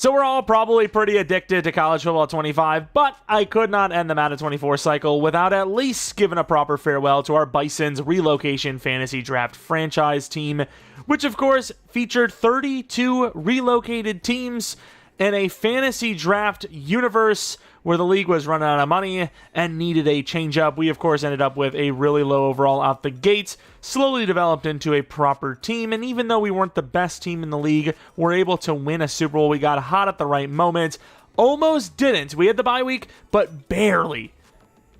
So we're all probably pretty addicted to College Football 25, but I could not end the Madden 24 cycle without at least giving a proper farewell to our Bisons Relocation Fantasy Draft franchise team, which of course featured 32 relocated teams in a fantasy draft universe where the league was running out of money and needed a change-up. We, of course, ended up with a really low overall out the gates, slowly developed into a proper team, and even though we weren't the best team in the league, we're able to win a Super Bowl. We got hot at the right moment. Almost didn't. We had the bye week, but barely.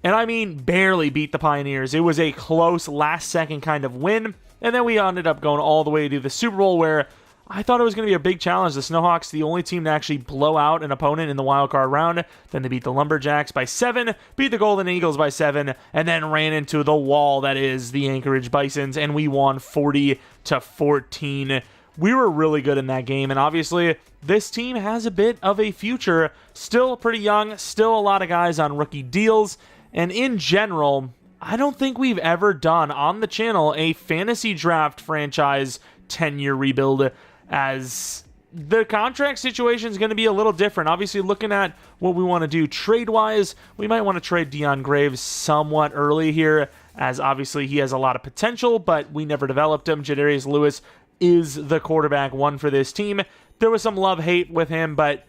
And I mean barely beat the Pioneers. It was a close last-second kind of win, and then we ended up going all the way to the Super Bowl where I thought it was going to be a big challenge. The Snowhawks, the only team to actually blow out an opponent in the wild card round. Then they beat the Lumberjacks by 7, beat the Golden Eagles by 7, and then ran into the wall that is the Anchorage Bisons, and we won 40-14. We were really good in that game, and obviously this team has a bit of a future. Still pretty young, still a lot of guys on rookie deals, and in general, I don't think we've ever done on the channel a fantasy draft franchise 10-year rebuild, as the contract situation is going to be a little different. Obviously, looking at what we want to do trade-wise, we might want to trade Deion Graves somewhat early here, as obviously he has a lot of potential, but we never developed him. Jadarius Lewis is the quarterback one for this team. There was some love-hate with him, but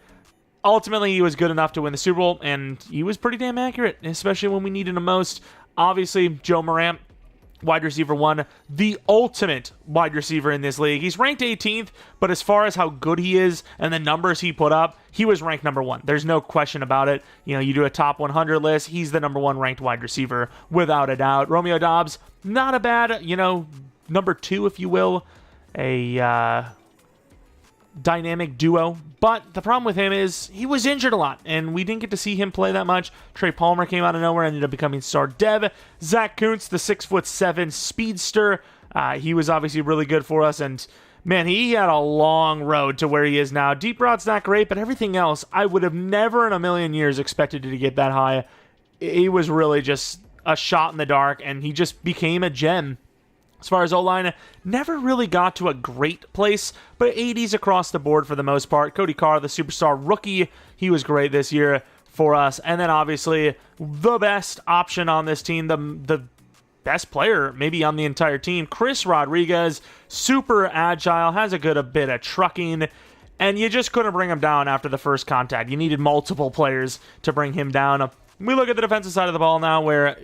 ultimately he was good enough to win the Super Bowl, and he was pretty damn accurate, especially when we needed him most. Obviously, Joe Morant, wide receiver 1, the ultimate wide receiver in this league. He's ranked 18th, but as far as how good he is and the numbers he put up, he was ranked number 1. There's no question about it. You know, you do a top 100 list, he's the number 1 ranked wide receiver, without a doubt. Romeo Doubs, not a bad, number 2, if you will. A dynamic duo, but the problem with him is he was injured a lot, and we didn't get to see him play that much. Trey Palmer came out of nowhere, ended up becoming star dev. Zach Kuntz, the 6'7" speedster, he was obviously really good for us, and man, he had a long road to where he is now. Deep rout's not great, but everything else, I would have never in a million years expected it to get that high. He was really just a shot in the dark, and he just became a gem. As far as O-line, never really got to a great place, but 80s across the board for the most part. Cody Carr, the superstar rookie, he was great this year for us. And then obviously the best option on this team, the best player maybe on the entire team, Chris Rodriguez, super agile, has a bit of trucking, and you just couldn't bring him down after the first contact. You needed multiple players to bring him down. We look at the defensive side of the ball now, where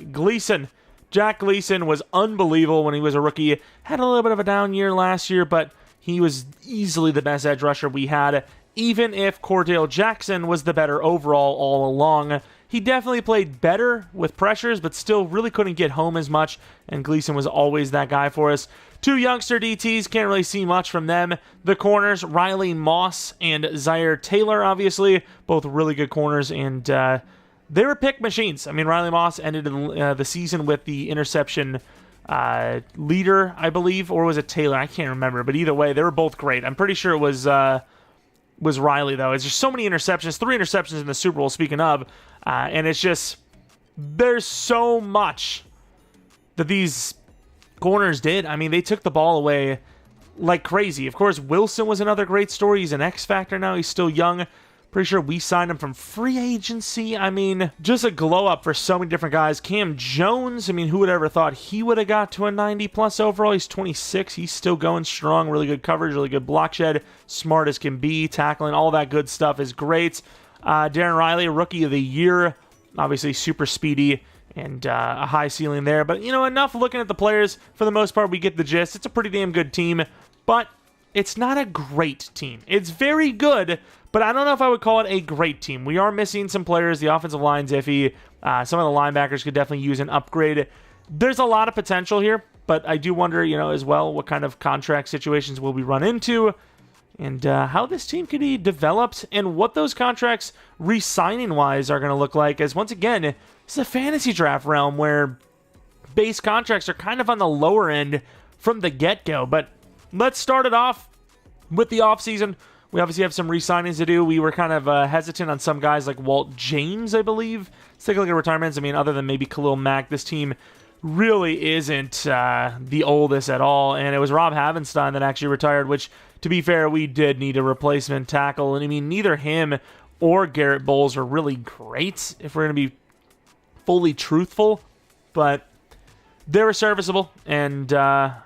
Jack Gleason was unbelievable when he was a rookie. Had a little bit of a down year last year, but he was easily the best edge rusher we had, even if Cordell Jackson was the better overall all along. He definitely played better with pressures, but still really couldn't get home as much, and Gleason was always that guy for us. 2 youngster DTs, can't really see much from them. The corners, Riley Moss and Zaire Taylor, obviously, both really good corners, and they were pick machines. I mean, Riley Moss ended the season with the interception leader, I believe, or was it Taylor? I can't remember, but either way, they were both great. I'm pretty sure it was Riley, though. It's just so many interceptions, 3 interceptions in the Super Bowl, speaking of, and it's just, there's so much that these corners did. I mean, they took the ball away like crazy. Of course, Wilson was another great story. He's an X factor now. He's still young. Pretty sure we signed him from free agency. I mean, just a glow up for so many different guys. Cam Jones, I mean, who would ever thought he would have got to a 90-plus overall? He's 26. He's still going strong. Really good coverage, really good block shed. Smart as can be. Tackling, all that good stuff is great. Darren Riley, Rookie of the Year. Obviously super speedy and a high ceiling there. But, enough looking at the players. For the most part, we get the gist. It's a pretty damn good team. But it's not a great team. It's very good, but I don't know if I would call it a great team. We are missing some players. The offensive line's iffy. Some of the linebackers could definitely use an upgrade. There's a lot of potential here, but I do wonder, as well, what kind of contract situations will we run into, and how this team could be developed, and what those contracts re-signing-wise are going to look like, as once again, it's a fantasy draft realm where base contracts are kind of on the lower end from the get-go. But let's start it off with the offseason. We obviously have some re-signings to do. We were kind of hesitant on some guys like Walt James, I believe. Let's take a look at retirements. I mean, other than maybe Khalil Mack, this team really isn't the oldest at all. And it was Rob Havenstein that actually retired, which to be fair, we did need a replacement tackle. And I mean, neither him or Garrett Bowles are really great, if we're going to be fully truthful. But they were serviceable, and I'm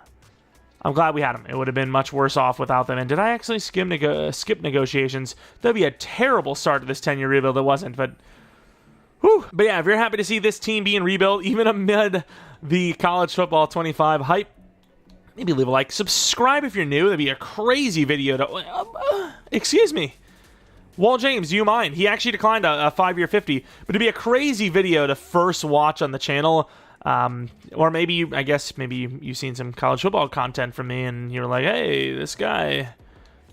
glad we had them. It would have been much worse off without them. And did I actually skip negotiations? That'd be a terrible start to this 10-year rebuild. It wasn't, but whew. But yeah, if you're happy to see this team being rebuilt, even amid the college football 25 hype, maybe leave a like. Subscribe if you're new. That'd be a crazy video to... excuse me. Wall James, do you mind? He actually declined a 5-year 50, but it'd be a crazy video to first watch on the channel. Or maybe, I guess, maybe you've seen some college football content from me and you're like, hey, this guy,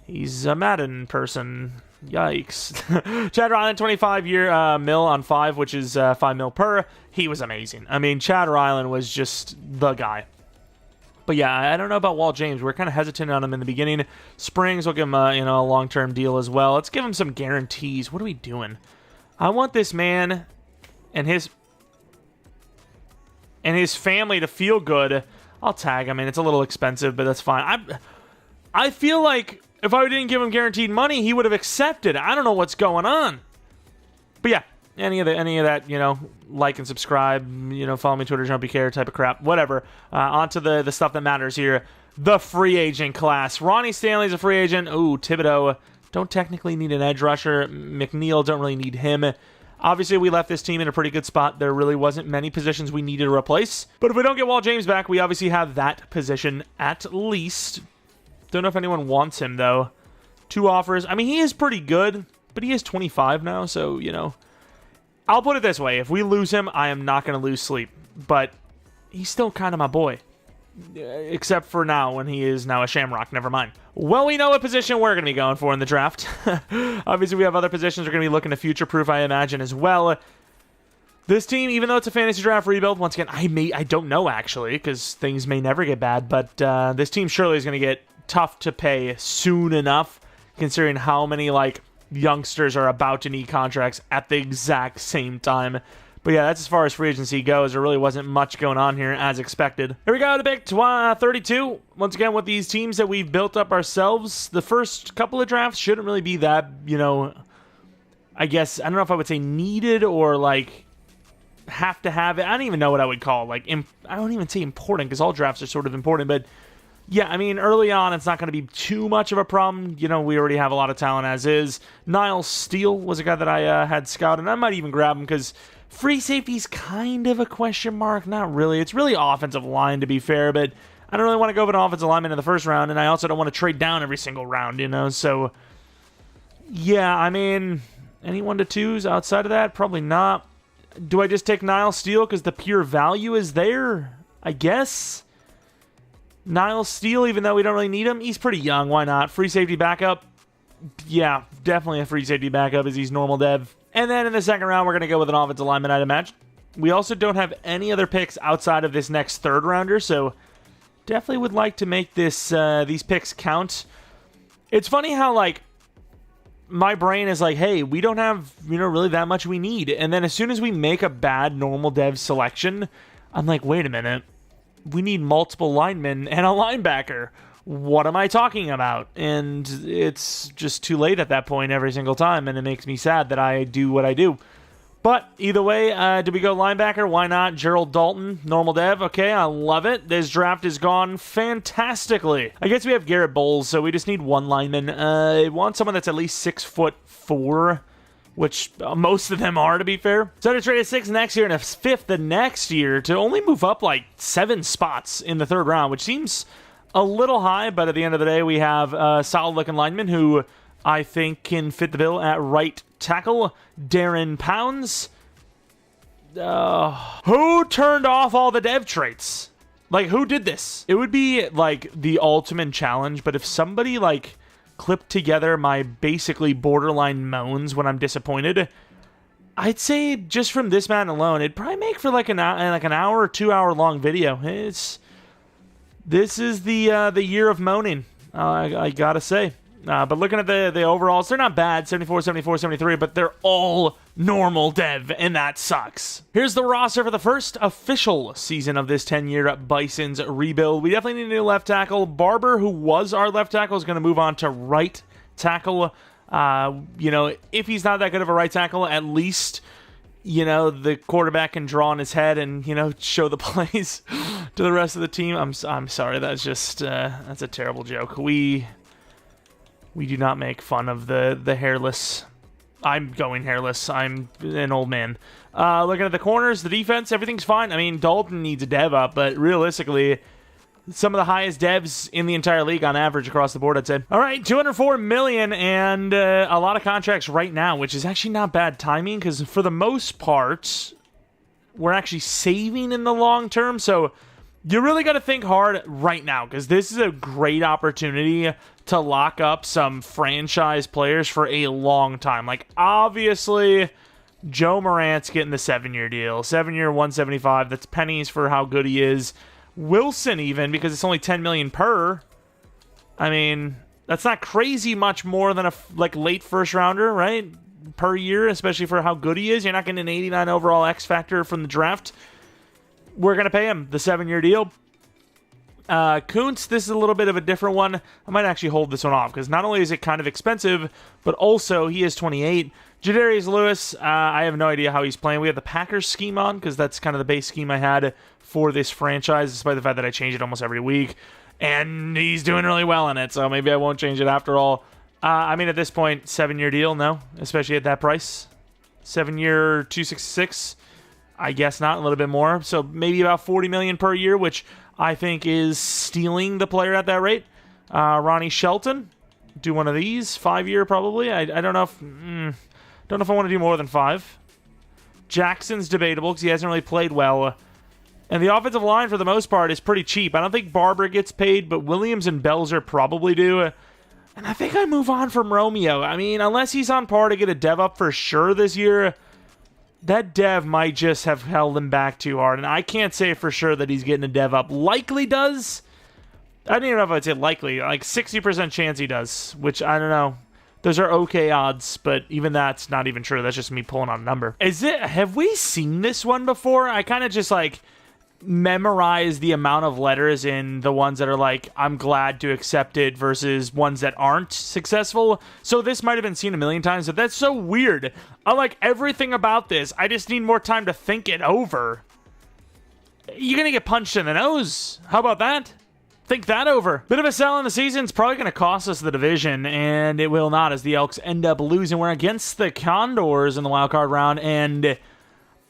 he's a Madden person. Yikes. Chad Ryland, 25-year mil on 5, which is 5 mil per. He was amazing. I mean, Chad Ryland was just the guy. But yeah, I don't know about Walt James. We're kind of hesitant on him in the beginning. Springs will give him a long-term deal as well. Let's give him some guarantees. What are we doing? I want this man and his family to feel good. I'll tag him in. It's a little expensive, but that's fine. I feel like if I didn't give him guaranteed money, he would have accepted. I don't know what's going on. But yeah, any of that, like and subscribe, follow me Twitter, Jeromepkr type of crap, whatever. On to the stuff that matters here. The free agent class. Ronnie Stanley's a free agent. Ooh, Thibodeau. Don't technically need an edge rusher. McNeil, don't really need him. Obviously, we left this team in a pretty good spot. There really wasn't many positions we needed to replace. But if we don't get Walt James back, we obviously have that position at least. Don't know if anyone wants him, though. 2 offers. I mean, he is pretty good, but he is 25 now, so, I'll put it this way. If we lose him, I am not going to lose sleep. But he's still kind of my boy. Except for now, when he is now a Shamrock. Never mind. Well, we know what position we're going to be going for in the draft. Obviously, we have other positions we're going to be looking to future-proof, I imagine, as well. This team, even though it's a fantasy draft rebuild, once again, I don't know, actually, because things may never get bad, but this team surely is going to get tough to pay soon enough, considering how many, youngsters are about to need contracts at the exact same time. But yeah, that's as far as free agency goes. There really wasn't much going on here as expected. Here we go, the big 32. Once again, with these teams that we've built up ourselves, the first couple of drafts shouldn't really be that, I guess, I don't know if I would say needed or, have to have it. I don't even know what I would call, I don't even say important, because all drafts are sort of important, but yeah, I mean, early on, it's not going to be too much of a problem. We already have a lot of talent as is. Niles Steele was a guy that I had scouted, and I might even grab him because free safety's kind of a question mark. Not really. It's really offensive line, to be fair, but I don't really want to go with an offensive lineman in the first round, and I also don't want to trade down every single round, So, yeah, I mean, any 1 to 2s outside of that? Probably not. Do I just take Niles Steele because the pure value is there? I guess. Niles Steele, even though we don't really need him, he's pretty young. Why not? Free safety backup? Yeah, definitely a free safety backup as he's normal dev. And then in the second round, we're going to go with an offensive lineman, I'd imagine. We also don't have any other picks outside of this next third rounder, so definitely would like to make this these picks count. It's funny how, my brain is like, hey, we don't have, really that much we need. And then as soon as we make a bad normal dev selection, I'm like, wait a minute. We need multiple linemen and a linebacker. What am I talking about? And it's just too late at that point every single time, and it makes me sad that I do what I do. But either way, do we go linebacker? Why not? Gerald Dalton, normal dev. Okay, I love it. This draft has gone fantastically. I guess we have Garrett Bowles, so we just need 1 lineman. I want someone that's at least 6'4", which most of them are, to be fair. So to trade a 6th next year and a 5th the next year to only move up 7 spots in the third round, which seems a little high, but at the end of the day, we have a solid-looking lineman who I think can fit the bill at right tackle, Darren Pounds. Who turned off all the dev traits? Who did this? It would be, the ultimate challenge, but if somebody, clip together my basically borderline moans when I'm disappointed, I'd say just from this man alone, it'd probably make for an hour or 2 hour long video. This is the year of moaning. I gotta say, But looking at the overalls, they're not bad, 74, 74, 73, but they're all normal dev, and that sucks. Here's the roster for the first official season of this 10-year Bisons rebuild. We definitely need a new left tackle. Barber, who was our left tackle, is going to move on to right tackle. If he's not that good of a right tackle, at least, the quarterback can draw on his head and, show the plays to the rest of the team. I'm sorry, that's just, that's a terrible joke. We do not make fun of the hairless. I'm going hairless. I'm an old man. Looking at the corners, the defense, everything's fine. I mean, Dalton needs a dev up, but realistically, some of the highest devs in the entire league on average across the board, I'd say. All right, $204 million and a lot of contracts right now, which is actually not bad timing because for the most part, we're actually saving in the long term. So you really got to think hard right now because this is a great opportunity to lock up some franchise players for a long time. Like, obviously, Joe Morant's getting the 7-year deal. 7-year, 175. That's pennies for how good he is. Wilson even, because it's only $10 million per. I mean, that's not crazy much more than a late first rounder, right? Per year, especially for how good he is. You're not getting an 89 overall X factor from the draft. We're going to pay him the 7-year deal. Kuntz, this is a little bit of a different one. I might actually hold this one off because not only is it kind of expensive, but also he is 28. Jadarius Lewis, I have no idea how he's playing. We have the Packers scheme on because that's kind of the base scheme I had for this franchise, despite the fact that I change it almost every week. And he's doing really well in it, so maybe I won't change it after all. At this point, 7-year deal, no, especially at that price. 7-year, 266, I guess not, a little bit more. So maybe about $40 million per year, which I think is stealing the player at that rate. Ronnie Shelton, do one of these, 5-year probably. I don't know if I want to do more than 5. Jackson's debatable because he hasn't really played well. And the offensive line, for the most part, is pretty cheap. I don't think Barber gets paid, but Williams and Belzer probably do. And I think I move on from Romeo. I mean, unless he's on par to get a dev up for sure this year, that dev might just have held him back too hard. And I can't say for sure that he's getting a dev up. Likely does. I don't even know if I'd say likely. Like 60% chance he does, which I don't know. Those are okay odds, but even that's not even true. That's just me pulling on a number. Have we seen this one before? I kind of just memorize the amount of letters in the ones that are like, I'm glad to accept it versus ones that aren't successful. So this might have been seen a million times, but that's so weird. I like everything about this. I just need more time to think it over. You're going to get punched in the nose. How about that? Think that over. Bit of a sell in the season. It's probably going to cost us the division, and it will not as the Elks end up losing. We're against the Condors in the wildcard round, and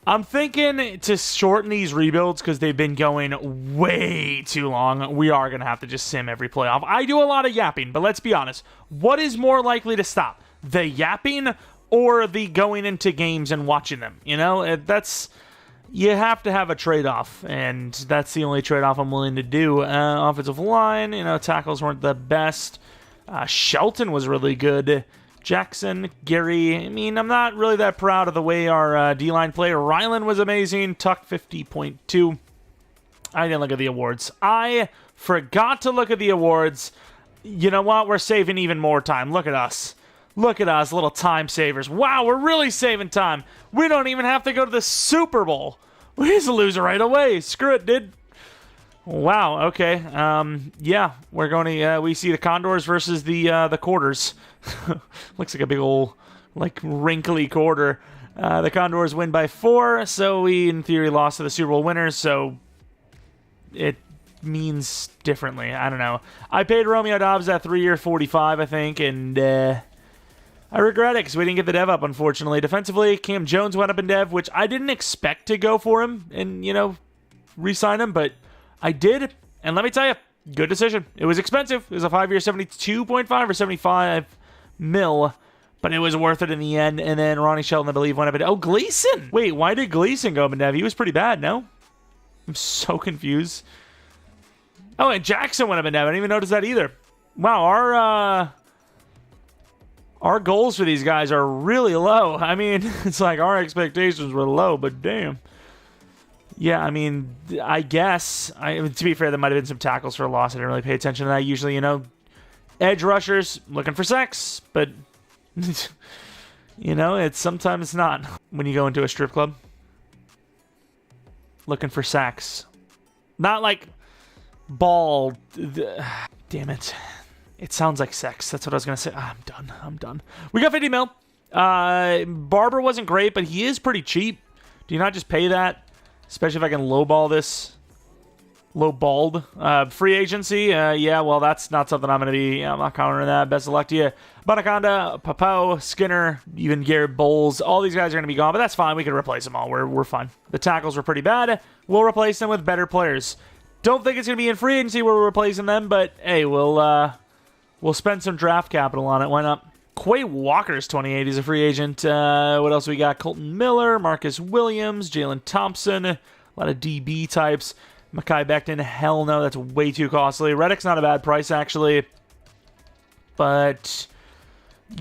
I'm thinking to shorten these rebuilds because they've been going way too long. We are going to have to just sim every playoff. I do a lot of yapping, but let's be honest. What is more likely to stop? The yapping or the going into games and watching them? You have to have a trade-off, and that's the only trade-off I'm willing to do. Offensive line, tackles weren't the best. Shelton was really good. Jackson, Gary, I'm not really that proud of the way our D-line played. Ryland was amazing. Tuck, 50.2. I didn't look at the awards. I forgot to look at the awards. You know what? We're saving even more time. Look at us. Look at us, little time savers. Wow, we're really saving time. We don't even have to go to the Super Bowl. We just lose it right away. Screw it, dude. Wow, okay. We're going to, we see the Condors versus the Quarters. Looks like a big old, wrinkly quarter. The Condors win by 4, so we, in theory, lost to the Super Bowl winners, so it means differently. I don't know. I paid Romeo Dobbs that 3-year 45, I think, and I regret it because we didn't get the dev up, unfortunately. Defensively, Cam Jones went up in dev, which I didn't expect to go for him and, re-sign him, but I did, and let me tell you, good decision. It was expensive. It was a 5-year 72.5 or 75 mil, but it was worth it in the end. And then Ronnie Shelton, I believe, went up in... Oh, Gleason! Wait, why did Gleason go up in dev? He was pretty bad, no? I'm so confused. Oh, and Jackson went up in dev. I didn't even notice that either. Wow, our goals for these guys are really low. It's like our expectations were low, but damn. Yeah, I guess. To be fair, there might have been some tackles for a loss. I didn't really pay attention to that. Usually, Edge rushers, looking for sex, but, you know, it's sometimes not. When you go into a strip club, looking for sex. Not like ball. Damn it. It sounds like sex. That's what I was going to say. I'm done. We got 50 mil. Barber wasn't great, but he is pretty cheap. Do you not just pay that? Especially if I can lowball this. Lowballed. Free agency. Yeah, well, that's not something I'm going to be. I'm not countering that. Best of luck to you. Bonaconda, Papo, Skinner, even Garrett Bowles. All these guys are going to be gone, but that's fine. We can replace them all. We're fine. The tackles were pretty bad. We'll replace them with better players. Don't think it's going to be in free agency where we're replacing them, but hey, we'll spend some draft capital on it. Why not? Quay Walker's 28. He's a free agent. What else we got? Colton Miller, Marcus Williams, Jalen Thompson, a lot of DB types. Mekhi Becton, hell no, that's way too costly. Reddick's not a bad price, actually. But,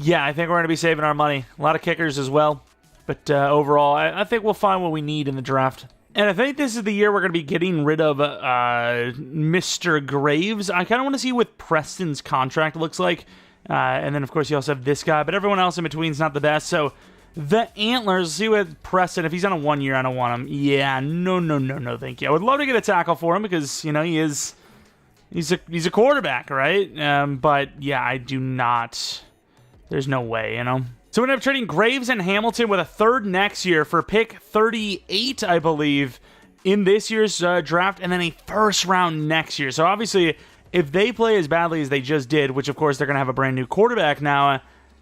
yeah, I think we're going to be saving our money. A lot of kickers as well. But overall, I think we'll find what we need in the draft. And I think this is the year we're going to be getting rid of Mr. Graves. I kind of want to see what Preston's contract looks like. And then, of course, you also have this guy. But everyone else in between is not the best. So, the Antlers, see what Preston, if he's on a 1 year, I don't want him. Yeah, no, thank you. I would love to get a tackle for him because, you know, he's a quarterback, right? But, yeah, I do not. There's no way, you know. So we end up trading Graves and Hamilton with a third next year for pick 38, I believe, in this year's draft, and then a first round next year. So obviously, if they play as badly as they just did, which of course they're going to have a brand new quarterback now,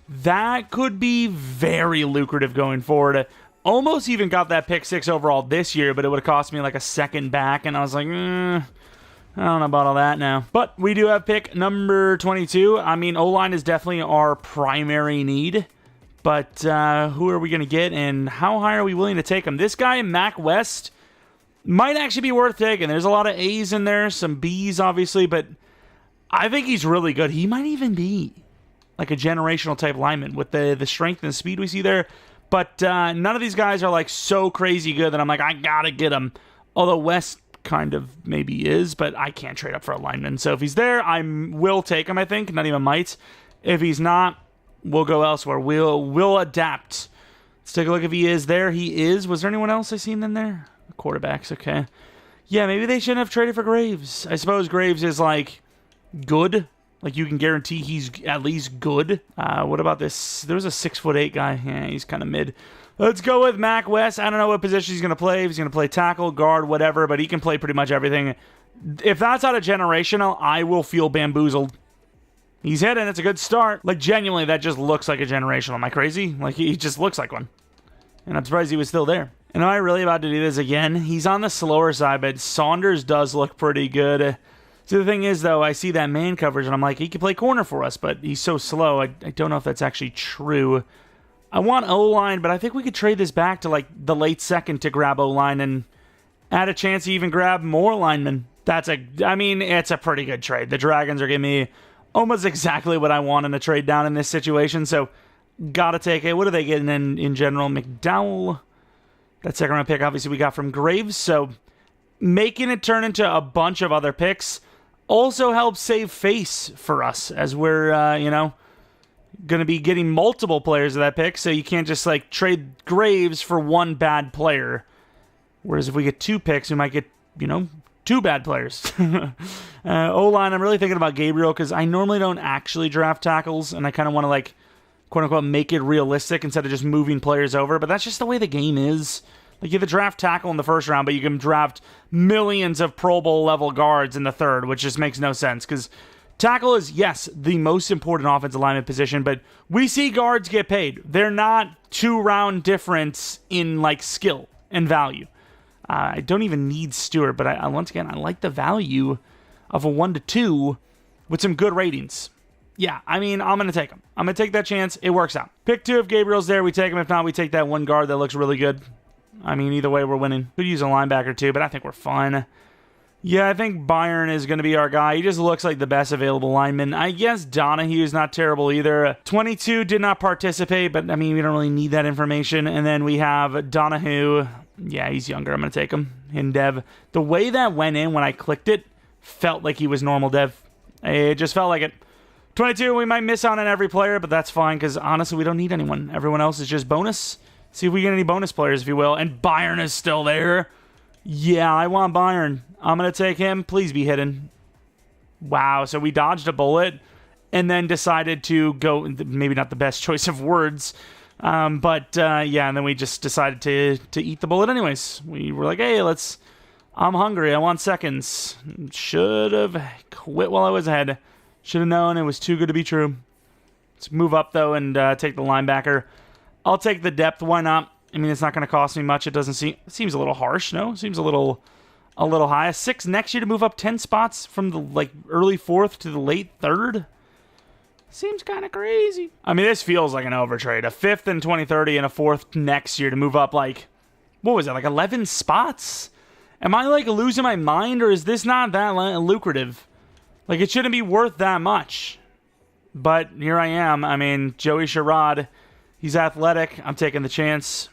that could be very lucrative going forward. Almost even got that pick 6 overall this year, but it would have cost me like a second back, and I was like, I don't know about all that now. But we do have pick number 22. I mean, O-line is definitely our primary need. But who are we going to get, and how high are we willing to take him? This guy, Mac West, might actually be worth taking. There's a lot of A's in there, some B's, obviously, but I think he's really good. He might even be like a generational type lineman with the strength and the speed we see there. But none of these guys are like so crazy good that I'm like, I got to get him. Although West kind of maybe is, but I can't trade up for a lineman. So if he's there, I will take him, I think. Not even might. If he's not, we'll go elsewhere. We'll adapt. Let's take a look if he is there. He is. Was there anyone else I seen in there? Quarterbacks, okay. Yeah, maybe they shouldn't have traded for Graves. I suppose Graves is, like, good. Like, you can guarantee he's at least good. What about this? There was a 6'8" guy. Yeah, he's kind of mid. Let's go with Mac West. I don't know what position he's going to play. If he's going to play tackle, guard, whatever, but he can play pretty much everything. If that's out of generational, I will feel bamboozled. He's hitting. It's a good start. Like, genuinely, that just looks like a generational. Am I crazy? Like, he just looks like one. And I'm surprised he was still there. And am I really about to do this again? He's on the slower side, but Saunders does look pretty good. So the thing is, though, I see that man coverage, and I'm like, he could play corner for us, but he's so slow. I don't know if that's actually true. I want O-line, but I think we could trade this back to, like, the late second to grab O-line and add a chance to even grab more linemen. It's a pretty good trade. The Dragons are giving me almost exactly what I want in a trade down in this situation, so gotta take it. What are they getting in general? McDowell. That second round pick, obviously, we got from Graves, so making it turn into a bunch of other picks also helps save face for us, as we're, going to be getting multiple players of that pick, so you can't just, like, trade Graves for one bad player. Whereas if we get 2 picks, we might get, 2 bad players. O-line, I'm really thinking about Gabriel, because I normally don't actually draft tackles, and I kind of want to, like, quote-unquote, make it realistic instead of just moving players over, but that's just the way the game is. Like, you have to draft tackle in the first round, but you can draft millions of Pro Bowl level guards in the third, which just makes no sense, because tackle is, yes, the most important offensive lineman position, but we see guards get paid. They're not 2-round difference in, like, skill and value. I don't even need Stewart, but once again, I like the value of a 1-2 with some good ratings. Yeah, I'm going to take him. I'm going to take that chance. It works out. Pick 2 if Gabriel's there. We take him. If not, we take that one guard that looks really good. Either way, we're winning. Could use a linebacker too, but I think we're fine. Yeah, I think Byron is going to be our guy. He just looks like the best available lineman. I guess Donahue is not terrible either. 22 did not participate, but, we don't really need that information. And then we have Donahue. Yeah, he's younger. I'm going to take him. In dev. The way that went in when I clicked it felt like he was normal dev. It just felt like it. 22, we might miss out on every player, but that's fine because honestly, we don't need anyone. Everyone else is just bonus. See if we get any bonus players, if you will. And Bayern is still there. Yeah, I want Bayern. I'm going to take him. Please be hidden. Wow, so we dodged a bullet and then decided to go, maybe not the best choice of words, but yeah, and then we just decided to eat the bullet anyways. We were like, hey, I'm hungry. I want seconds. Should have quit while I was ahead. Should have known it was too good to be true. Let's move up, though, and take the linebacker. I'll take the depth. Why not? I mean, it's not going to cost me much. It seems a little harsh, no? It seems a little high. 6 next year to move up 10 spots from the early 4th to the late 3rd. Seems kind of crazy. I mean, this feels like an overtrade. A 5th in 2030 and a 4th next year to move up what was it, 11 spots? Am I losing my mind, or is this not that lucrative? It shouldn't be worth that much. But here I am. I mean, Joey Sherrod, he's athletic. I'm taking the chance.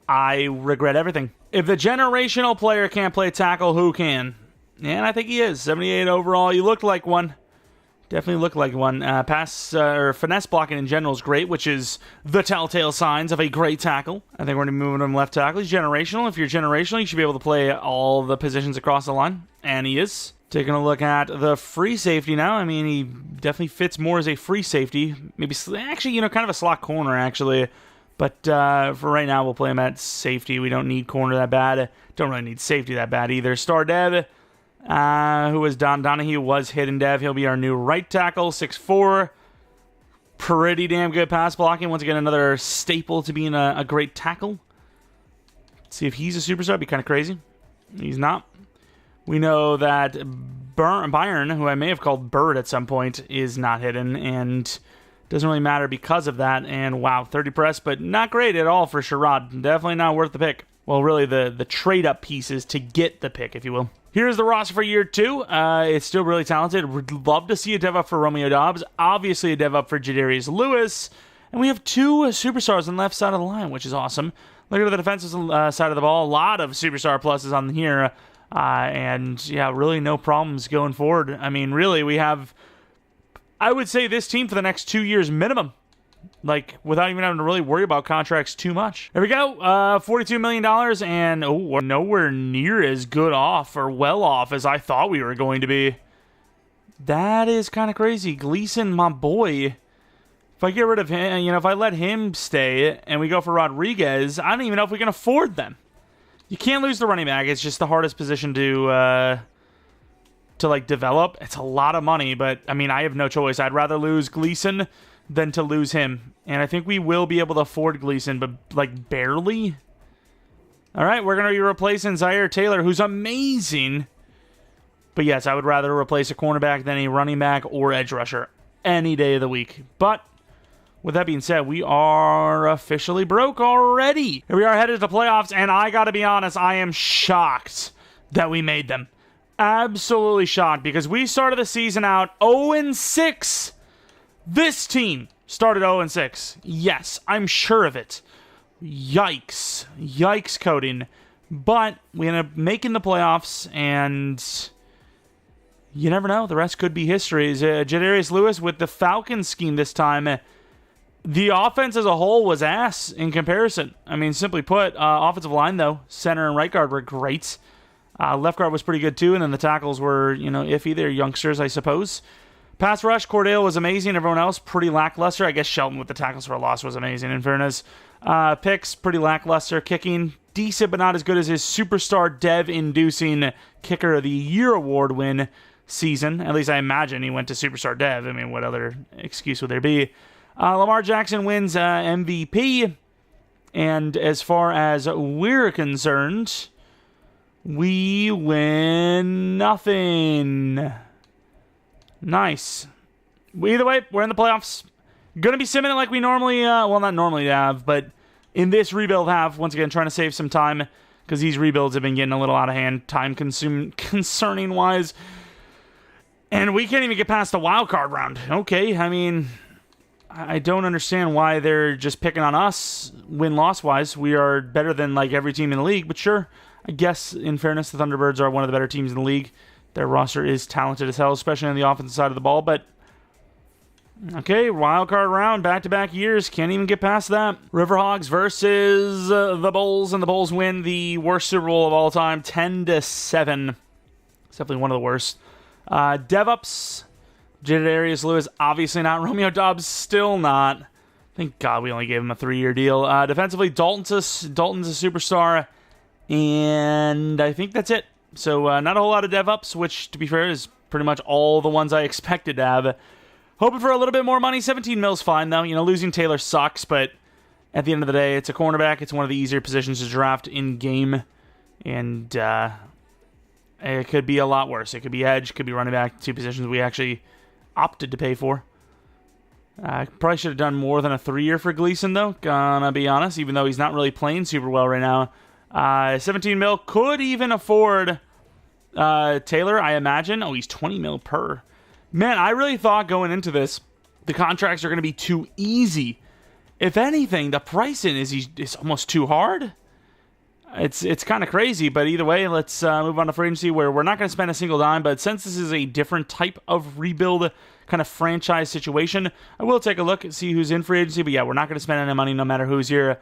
I regret everything. If the generational player can't play tackle, who can? And I think he is. 78 overall. You looked like one. Definitely looked like one. Pass or finesse blocking in general is great, which is the telltale signs of a great tackle. I think we're going to move him left tackle. He's generational. If you're generational, you should be able to play all the positions across the line. And he is. Taking a look at the free safety now. I mean, he definitely fits more as a free safety. Maybe, actually, kind of a slot corner, actually. But for right now, we'll play him at safety. We don't need corner that bad. Don't really need safety that bad either. Star Dev, who was Don Donahue, was hidden Dev. He'll be our new right tackle, 6'4". Pretty damn good pass blocking. Once again, another staple to being a great tackle. Let's see if he's a superstar. It'd be kind of crazy. He's not. We know that Bayern, who I may have called Bird at some point, is not hidden, and doesn't really matter because of that. And wow, 30 press, but not great at all for Sherrod. Definitely not worth the pick. Well, really, the trade-up pieces to get the pick, if you will. Here's the roster for year 2. It's still really talented. Would love to see a dev up for Romeo Dobbs. Obviously, a dev up for Jadarius Lewis. And we have 2 superstars on the left side of the line, which is awesome. Look at the defensive side of the ball. A lot of superstar pluses on here. And yeah, really no problems going forward. I mean, really, we have, I would say, this team for the next 2 years minimum. Without even having to really worry about contracts too much. There we go. $42 million, and we're nowhere near as good off or well off as I thought we were going to be. That is kind of crazy. Gleason, my boy. If I get rid of him, if I let him stay and we go for Rodriguez, I don't even know if we can afford them. You can't lose the running back. It's just the hardest position to develop. It's a lot of money, but I mean, I have no choice. I'd rather lose Gleason than to lose him. And I think we will be able to afford Gleason, but barely. All right, we're going to be replacing Zaire Taylor, who's amazing. But yes, I would rather replace a cornerback than a running back or edge rusher any day of the week. But with that being said, we are officially broke already. Here we are headed to the playoffs, and I gotta be honest, I am shocked that we made them. Absolutely shocked, because we started the season out 0-6. This team started 0-6. Yes, I'm sure of it. Yikes. Yikes coding. But we ended up making the playoffs, and you never know. The rest could be history. Jadarius Lewis with the Falcons scheme this time. The offense as a whole was ass in comparison. I mean, simply put, offensive line, though, center and right guard were great. Left guard was pretty good, too, and then the tackles were, iffy. They're youngsters, I suppose. Pass rush, Cordell was amazing. Everyone else, pretty lackluster. I guess Shelton with the tackles for a loss was amazing, in fairness. Picks, pretty lackluster. Kicking, decent, but not as good as his superstar dev-inducing Kicker of the Year award win season. At least I imagine he went to superstar dev. I mean, what other excuse would there be? Lamar Jackson wins MVP. And as far as we're concerned, we win nothing. Nice. Either way, we're in the playoffs. Gonna be simming it like we normally, not normally have, but in this rebuild have. Once again, trying to save some time, because these rebuilds have been getting a little out of hand, concerning-wise. And we can't even get past the wild card round. Okay, I mean, I don't understand why they're just picking on us win-loss-wise. We are better than, every team in the league, but sure. I guess, in fairness, the Thunderbirds are one of the better teams in the league. Their roster is talented as hell, especially on the offensive side of the ball, but Okay, wild card round, back-to-back years. Can't even get past that. Riverhogs versus the Bulls, and the Bulls win the worst Super Bowl of all time, 10-7. It's definitely one of the worst. DevUps, Jadarius Lewis, obviously not. Romeo Dobbs, still not. Thank God we only gave him a 3-year deal. Defensively, Dalton's a superstar, and I think that's it. So not a whole lot of DevUps, which, to be fair, is pretty much all the ones I expected to have. Hoping for a little bit more money. 17 mil's fine, though. You know, losing Taylor sucks, but at the end of the day, it's a cornerback. It's one of the easier positions to draft in-game, and it could be a lot worse. It could be edge, could be running back, two positions we actually opted to pay for. Probably should have done more than a 3-year for Gleason, though, gonna be honest, even though he's not really playing super well right now. 17 mil could even afford Taylor, I imagine. Oh, he's 20 mil per. Man, I really thought going into this, the contracts are going to be too easy. If anything, the pricing is almost too hard. It's kind of crazy, but either way, let's move on to free agency, where we're not going to spend a single dime, but since this is a different type of rebuild kind of franchise situation, I will take a look and see who's in free agency, but yeah, we're not going to spend any money no matter who's here.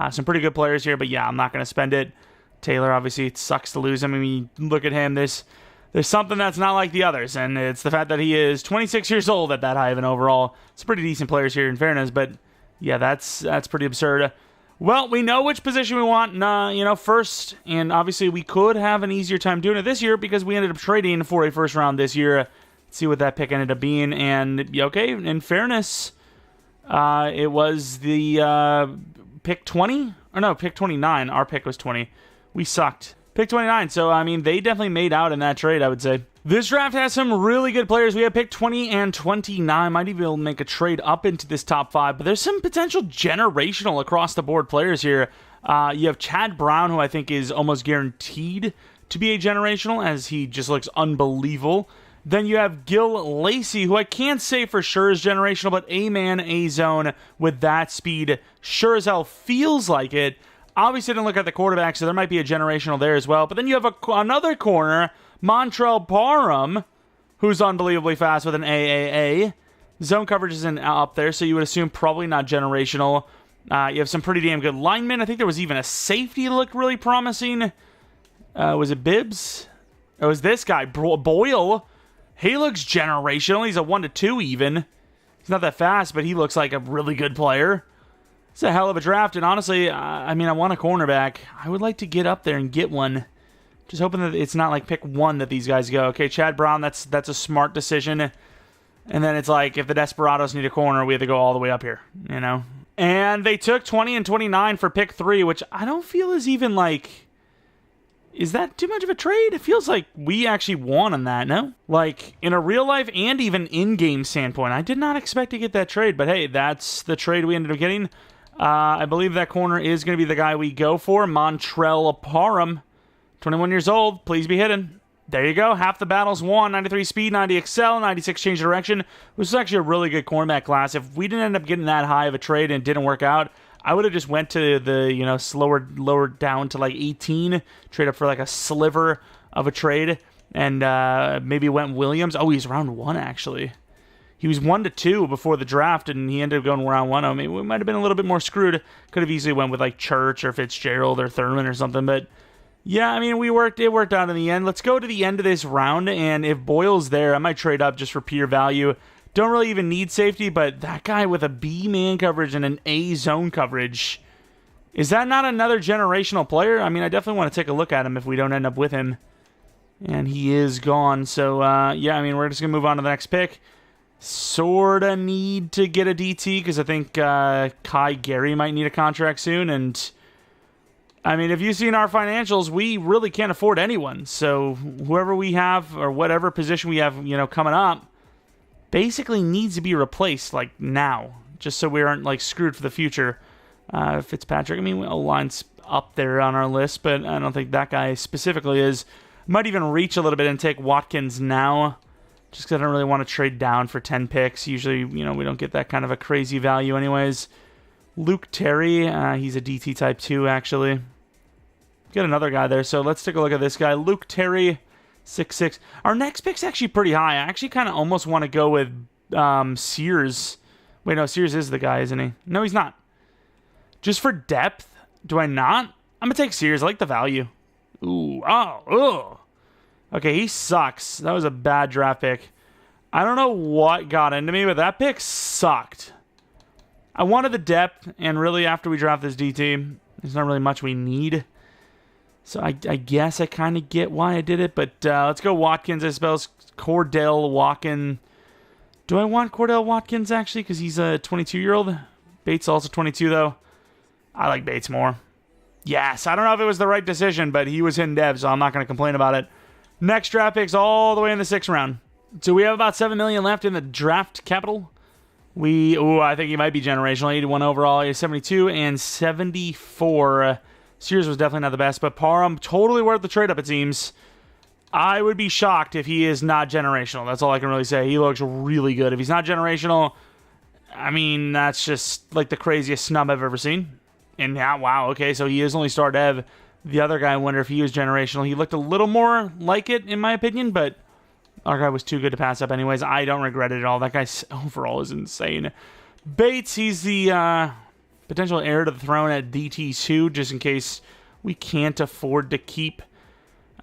Some pretty good players here, but yeah, I'm not going to spend it. Taylor, obviously, it sucks to lose him. I mean, look at him. There's something that's not like the others, and it's the fact that he is 26 years old at that high of an overall. It's pretty decent players here, in fairness, but yeah, that's pretty absurd. Well, we know which position we want, first, and obviously we could have an easier time doing it this year because we ended up trading for a first round this year. Let's see what that pick ended up being, and okay, in fairness, it was the pick 20? Or no, pick 29. Our pick was 20. We sucked. Pick 29, so, I mean, they definitely made out in that trade, I would say. This draft has some really good players. We have pick 20 and 29. Might even be able to make a trade up into this top 5, but there's some potential generational across-the-board players here. You have Chad Brown, who I think is almost guaranteed to be a generational, as he just looks unbelievable. Then you have Gil Lacey, who I can't say for sure is generational, but A-man, A-zone with that speed sure as hell feels like it. Obviously didn't look at the quarterback, so there might be a generational there as well. But then you have another corner, Montrell Parham, who's unbelievably fast with an AAA. Zone coverage isn't up there, so you would assume probably not generational. You have some pretty damn good linemen. I think there was even a safety that looked really promising. Was it Bibbs? It was this guy, Boyle. He looks generational. He's a 1-2 even. He's not that fast, but he looks like a really good player. It's a hell of a draft, and honestly, I mean, I want a cornerback. I would like to get up there and get one. Just hoping that it's not like pick 1 that these guys go. Okay, Chad Brown, that's a smart decision. And then it's like, if the Desperados need a corner, we have to go all the way up here, you know? And they took 20 and 29 for pick 3, which I don't feel is even like... Is that too much of a trade? It feels like we actually won on that, no? Like, in a real life and even in-game standpoint, I did not expect to get that trade, but hey, that's the trade we ended up getting. I believe that corner is going to be the guy we go for, Montrell Parham. 21 years old, please be hidden. There you go, half the battles won, 93 speed, 90 excel, 96 change direction. This was actually a really good cornerback class. If we didn't end up getting that high of a trade and it didn't work out, I would have just went to the, lower down to like 18, trade up for like a sliver of a trade, and maybe went Williams. Oh, he's round 1, actually. He was 1-2 before the draft, and he ended up going round 1. I mean, we might have been a little bit more screwed. Could have easily went with like Church or Fitzgerald or Thurman or something, but yeah, I mean, it worked out in the end. Let's go to the end of this round, and if Boyle's there, I might trade up just for pure value. Don't really even need safety, but that guy with a B-man coverage and an A-zone coverage, is that not another generational player? I mean, I definitely want to take a look at him if we don't end up with him. And he is gone. So, yeah, I mean, we're just going to move on to the next pick. Sort of need to get a DT because I think Kai Gary might need a contract soon. And, I mean, if you've seen our financials, we really can't afford anyone. So, whoever we have or whatever position we have, coming up, basically needs to be replaced, like, now, just so we aren't, like, screwed for the future. Fitzpatrick, I mean, O-line's up there on our list, but I don't think that guy specifically is. Might even reach a little bit and take Watkins now, just because I don't really want to trade down for 10 picks. Usually, we don't get that kind of a crazy value anyways. Luke Terry, he's a DT type 2, actually. Got another guy there, so let's take a look at this guy. Luke Terry, 6'6". Our next pick's actually pretty high. I actually kind of almost want to go with Sears. Wait, no, Sears is the guy, isn't he? No, he's not. Just for depth, do I not? I'm going to take Sears. I like the value. Ooh, ugh. Okay, he sucks. That was a bad draft pick. I don't know what got into me, but that pick sucked. I wanted the depth, and really after we draft this DT, there's not really much we need. So I guess I kind of get why I did it, but let's go Watkins. I suppose Cordell Watkins. Do I want Cordell Watkins, actually, because he's a 22-year-old? Bates also 22, though. I like Bates more. Yes, I don't know if it was the right decision, but he was in dev, so I'm not going to complain about it. Next draft pick's all the way in the 6th round. So we have about $7 million left in the draft capital. I think he might be generational. 81 overall, he's 72 and 74. Sears was definitely not the best, but Parham, totally worth the trade-up, it seems. I would be shocked if he is not generational. That's all I can really say. He looks really good. If he's not generational, I mean, that's just like the craziest snub I've ever seen. And now, wow, okay, so he is only star dev. The other guy, I wonder if he was generational. He looked a little more like it, in my opinion, but our guy was too good to pass up anyways. I don't regret it at all. That guy's overall is insane. Bates, he's the potential heir to the throne at DT2, just in case we can't afford to keep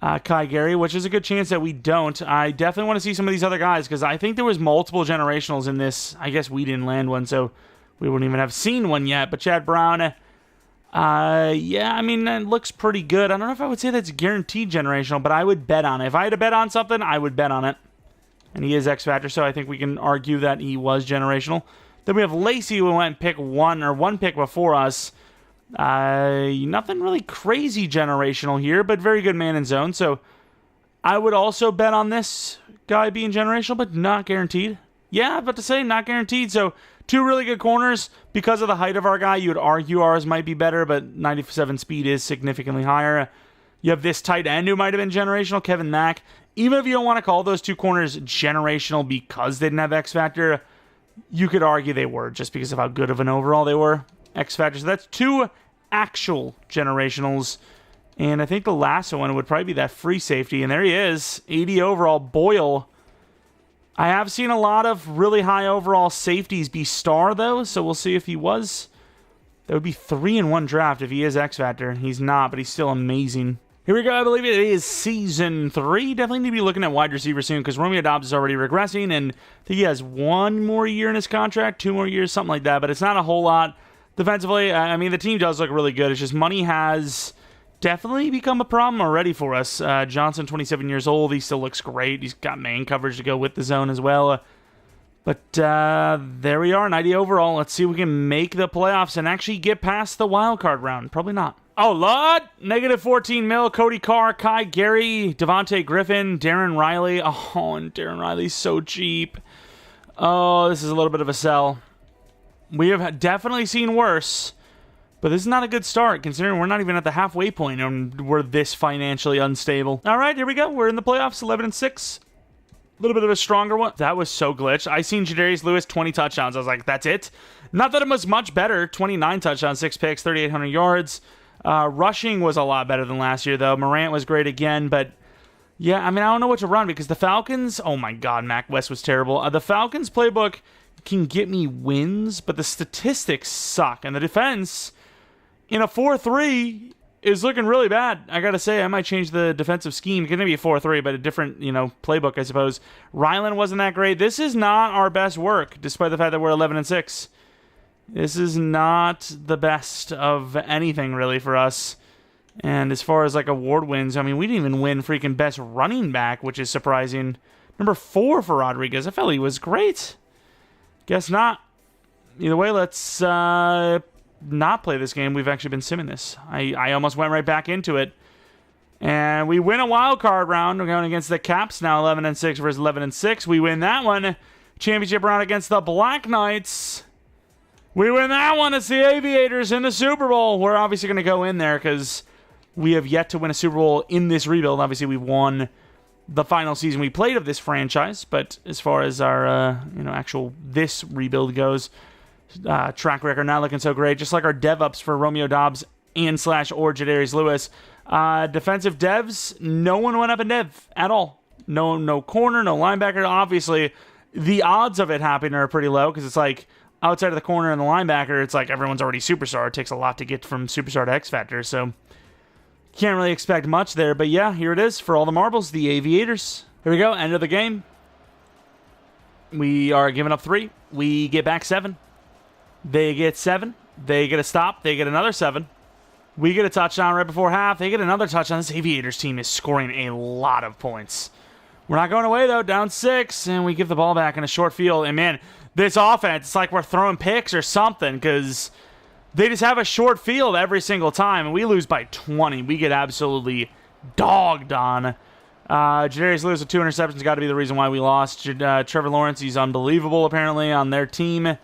Kai Gary, which is a good chance that we don't. I definitely want to see some of these other guys, because I think there was multiple generationals in this. I guess we didn't land one, so we wouldn't even have seen one yet. But Chad Brown, yeah, I mean, it looks pretty good. I don't know if I would say that's guaranteed generational, but I would bet on it. If I had to bet on something, I would bet on it. And he is X Factor, so I think we can argue that he was generational. Then we have Lacey, who went pick one pick before us. Nothing really crazy generational here, but very good man in zone. So I would also bet on this guy being generational, but not guaranteed. Yeah, I'm about to say not guaranteed. So two really good corners. Because of the height of our guy, you would argue ours might be better, but 97 speed is significantly higher. You have this tight end who might have been generational, Kevin Mack. Even if you don't want to call those two corners generational because they didn't have X Factor, you could argue they were just because of how good of an overall they were. X Factor. So that's two actual generationals. And I think the last one would probably be that free safety. And there he is, 80 overall, Boyle. I have seen a lot of really high overall safeties be star, though, so we'll see if he was. That would be 3-in-1 draft if he is X Factor. He's not, but he's still amazing. Here we go. I believe it is Season 3. Definitely need to be looking at wide receiver soon, because Romeo Doubs is already regressing, and I think he has 1 more year in his contract, 2 more years, something like that, but it's not a whole lot. Defensively, I mean, the team does look really good. It's just money has definitely become a problem already for us. Johnson, 27 years old. He still looks great. He's got man coverage to go with the zone as well. But there we are, 90 overall. Let's see if we can make the playoffs and actually get past the wild card round. Probably not. Oh, Lord! Negative 14 mil. Cody Carr, Kai Gary, Devontae Griffin, Darren Riley. Oh, and Darren Riley's so cheap. Oh, this is a little bit of a sell. We have definitely seen worse. But this is not a good start, considering we're not even at the halfway point and we're this financially unstable. All right, here we go. We're in the playoffs, 11-6. A little bit of a stronger one. That was so glitched. I seen Jadarius Lewis, 20 touchdowns. I was like, that's it? Not that it was much better. 29 touchdowns, 6 picks, 3,800 yards. Rushing was a lot better than last year, though. Morant was great again, but yeah, I mean, I don't know what to run because the Falcons, oh my God, Mac West was terrible. The Falcons playbook can get me wins, but the statistics suck. And the defense in a 4-3 is looking really bad. I got to say, I might change the defensive scheme. It's going to be a 4-3, but a different, playbook, I suppose. Ryland wasn't that great. This is not our best work, despite the fact that we're 11-6. This is not the best of anything, really, for us. And as far as, award wins, I mean, we didn't even win freaking best running back, which is surprising. Number 4 for Rodriguez. I felt he was great. Guess not. Either way, let's not play this game. We've actually been simming this. I almost went right back into it. And we win a wild card round. We're going against the Caps now, 11-6 versus 11-6. We win that one. Championship round against the Black Knights. We win that one. It's the Aviators in the Super Bowl. We're obviously going to go in there because we have yet to win a Super Bowl in this rebuild. Obviously, we won the final season we played of this franchise. But as far as our actual this rebuild goes, track record not looking so great. Just like our dev-ups for Romeo Doubs and / or Jadarius Lewis. Defensive devs, no one went up in dev at all. No corner, no linebacker. Obviously, the odds of it happening are pretty low because it's like outside of the corner and the linebacker, it's like everyone's already superstar. It takes a lot to get from superstar to X Factor, so can't really expect much there. But yeah, here it is for all the marbles, the Aviators. Here we go, end of the game. We are giving up 3. We get back 7. They get 7. They get a stop. They get another 7. We get a touchdown right before half. They get another touchdown. This Aviators team is scoring a lot of points. We're not going away, though. Down 6, and we give the ball back in a short field. And, man, this offense, it's like we're throwing picks or something because they just have a short field every single time, and we lose by 20. We get absolutely dogged on. Jadarius Lewis with 2 interceptions got to be the reason why we lost. Trevor Lawrence, he's unbelievable, apparently, on their team.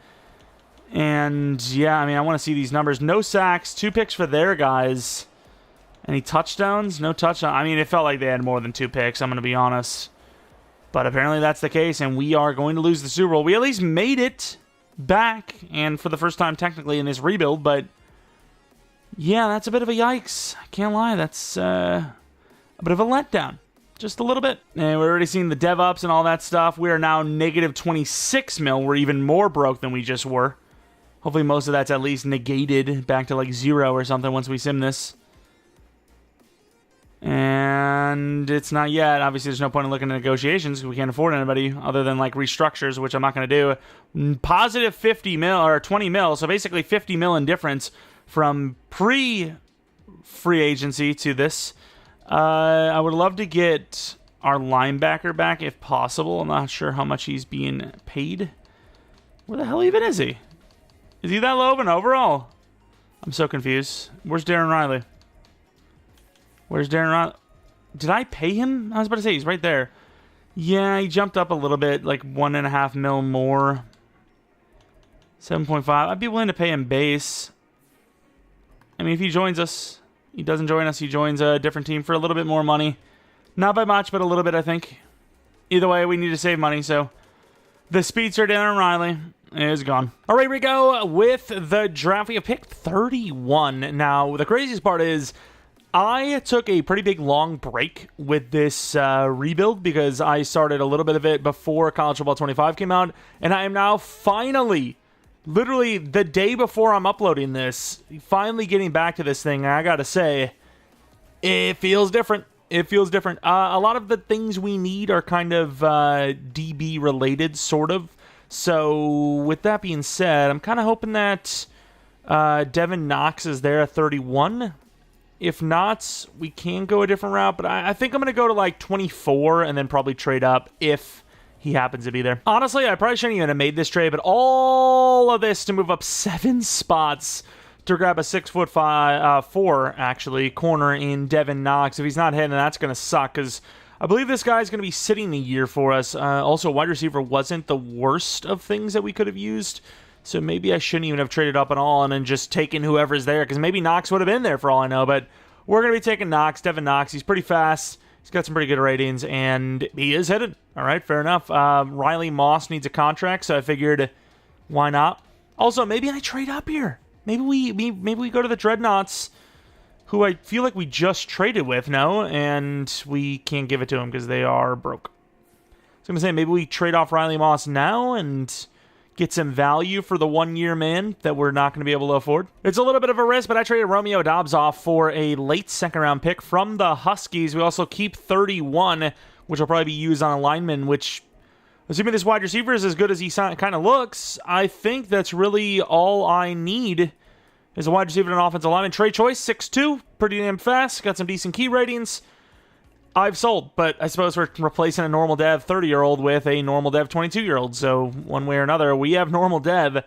And, yeah, I mean, I want to see these numbers. No sacks, 2 picks for their guys. Any touchdowns? No touchdown. I mean, it felt like they had more than 2 picks, I'm going to be honest. But apparently that's the case, and we are going to lose the Super Bowl. We at least made it back, and for the first time technically in this rebuild, but yeah, that's a bit of a yikes. I can't lie. That's a bit of a letdown. Just a little bit. And we're already seeing the dev ups and all that stuff. We are now negative 26 mil. We're even more broke than we just were. Hopefully most of that's at least negated back to like 0 or something once we sim this. And it's not yet. Obviously, there's no point in looking at negotiations because we can't afford anybody other than like restructures, which I'm not going to do. Positive 50 mil or 20 mil. So basically 50 mil in difference from pre-free agency to this. I would love to get our linebacker back if possible. I'm not sure how much he's being paid. Where the hell even is he? Is he that low of an overall? I'm so confused. Where's Darren Riley? Where's Darren Riley? Did I pay him? I was about to say, he's right there. Yeah, he jumped up a little bit, like 1.5 mil more. 7.5. I'd be willing to pay him base. I mean, if he joins us, he doesn't join us, he joins a different team for a little bit more money. Not by much, but a little bit, I think. Either way, we need to save money, so the speedster Darren Riley is gone. All right, here we go with the draft. We have picked 31. Now, the craziest part is I took a pretty big long break with this rebuild because I started a little bit of it before College Football 25 came out, and I am now finally, literally the day before I'm uploading this, finally getting back to this thing. I gotta say, it feels different. It feels different. A lot of the things we need are kind of DB related, sort of. So with that being said, I'm kind of hoping that Devin Knox is there at 31. If not, we can go a different route, but I think I'm going to go to like 24 and then probably trade up if he happens to be there. Honestly, I probably shouldn't even have made this trade, but all of this to move up 7 spots to grab a 6'4", actually, corner in Devin Knox. If he's not hitting, that's going to suck because I believe this guy's going to be sitting a year for us. Also, wide receiver wasn't the worst of things that we could have used. So maybe I shouldn't even have traded up at all and then just taken whoever's there because maybe Knox would have been there for all I know. But we're going to be taking Knox, Devin Knox. He's pretty fast. He's got some pretty good ratings, and he is hitting. All right, fair enough. Riley Moss needs a contract, so I figured why not? Also, maybe I trade up here. Maybe we go to the Dreadnoughts, who I feel like we just traded with, no? And we can't give it to them because they are broke. So I'm going to say maybe we trade off Riley Moss now and get some value for the 1-year man that we're not going to be able to afford. It's a little bit of a risk, but I traded Romeo Doubs off for a late second-round pick from the Huskies. We also keep 31, which will probably be used on a lineman, which, assuming this wide receiver is as good as he kind of looks, I think that's really all I need is a wide receiver and an offensive lineman. Trey Choice, 6'2", pretty damn fast, got some decent key ratings. I've sold, but I suppose we're replacing a normal dev 30-year-old with a normal dev 22-year-old, so one way or another, we have normal dev.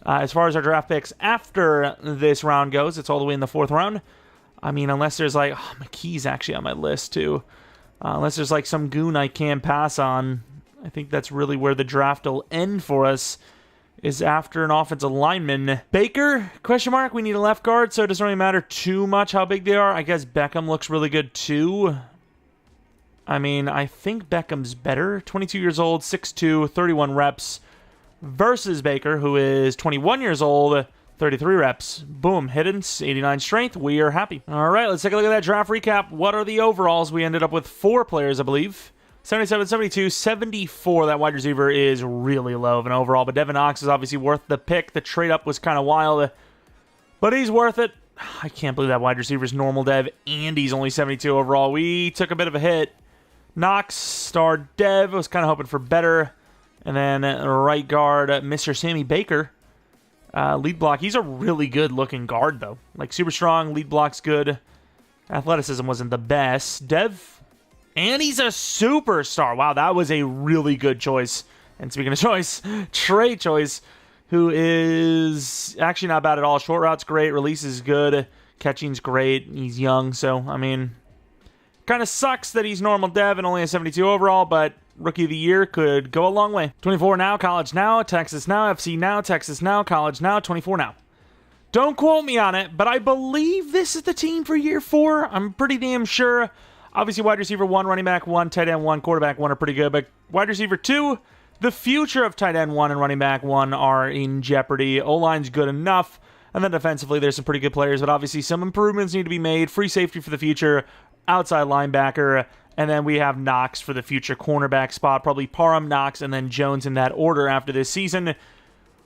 As far as our draft picks after this round goes, it's all the way in the 4th round. I mean, unless there's like, McKee's actually on my list too. Unless there's like some goon I can pass on, I think that's really where the draft will end for us, is after an offensive lineman. Baker, question mark, we need a left guard, so it doesn't really matter too much how big they are. I guess Beckham looks really good too. I mean, I think Beckham's better. 22 years old, 6'2", 31 reps, versus Baker, who is 21 years old, 33 reps. Boom, hidden, 89 strength. We are happy. All right, let's take a look at that draft recap. What are the overalls? We ended up with 4 players, I believe. 77, 72, 74. That wide receiver is really low of an overall, but Devin Knox is obviously worth the pick. The trade-up was kind of wild, but he's worth it. I can't believe that wide receiver's normal dev, and he's only 72 overall. We took a bit of a hit. Knox, star dev, was kind of hoping for better. And then right guard, Mr. Sammy Baker. Lead block. He's a really good-looking guard, though. Like, super strong. Lead block's good. Athleticism wasn't the best. Dev. And he's a superstar. Wow, that was a really good choice. And speaking of choice, Trey Choice, who is actually not bad at all. Short route's great. Release is good. Catching's great. He's young, so, I mean, kind of sucks that he's normal dev and only a 72 overall, but Rookie of the Year could go a long way. 24 now, college now, Texas now, FC now, Texas now, college now, 24 now. Don't quote me on it, but I believe this is the team for year 4. I'm pretty damn sure. Obviously, wide receiver 1, running back 1, tight end 1, quarterback 1 are pretty good, but wide receiver 2, the future of tight end 1 and running back 1 are in jeopardy. O-line's good enough, and then defensively, there's some pretty good players, but obviously some improvements need to be made. Free safety for the future, outside linebacker, and then we have Knox for the future cornerback spot. Probably Parham, Knox, and then Jones in that order after this season.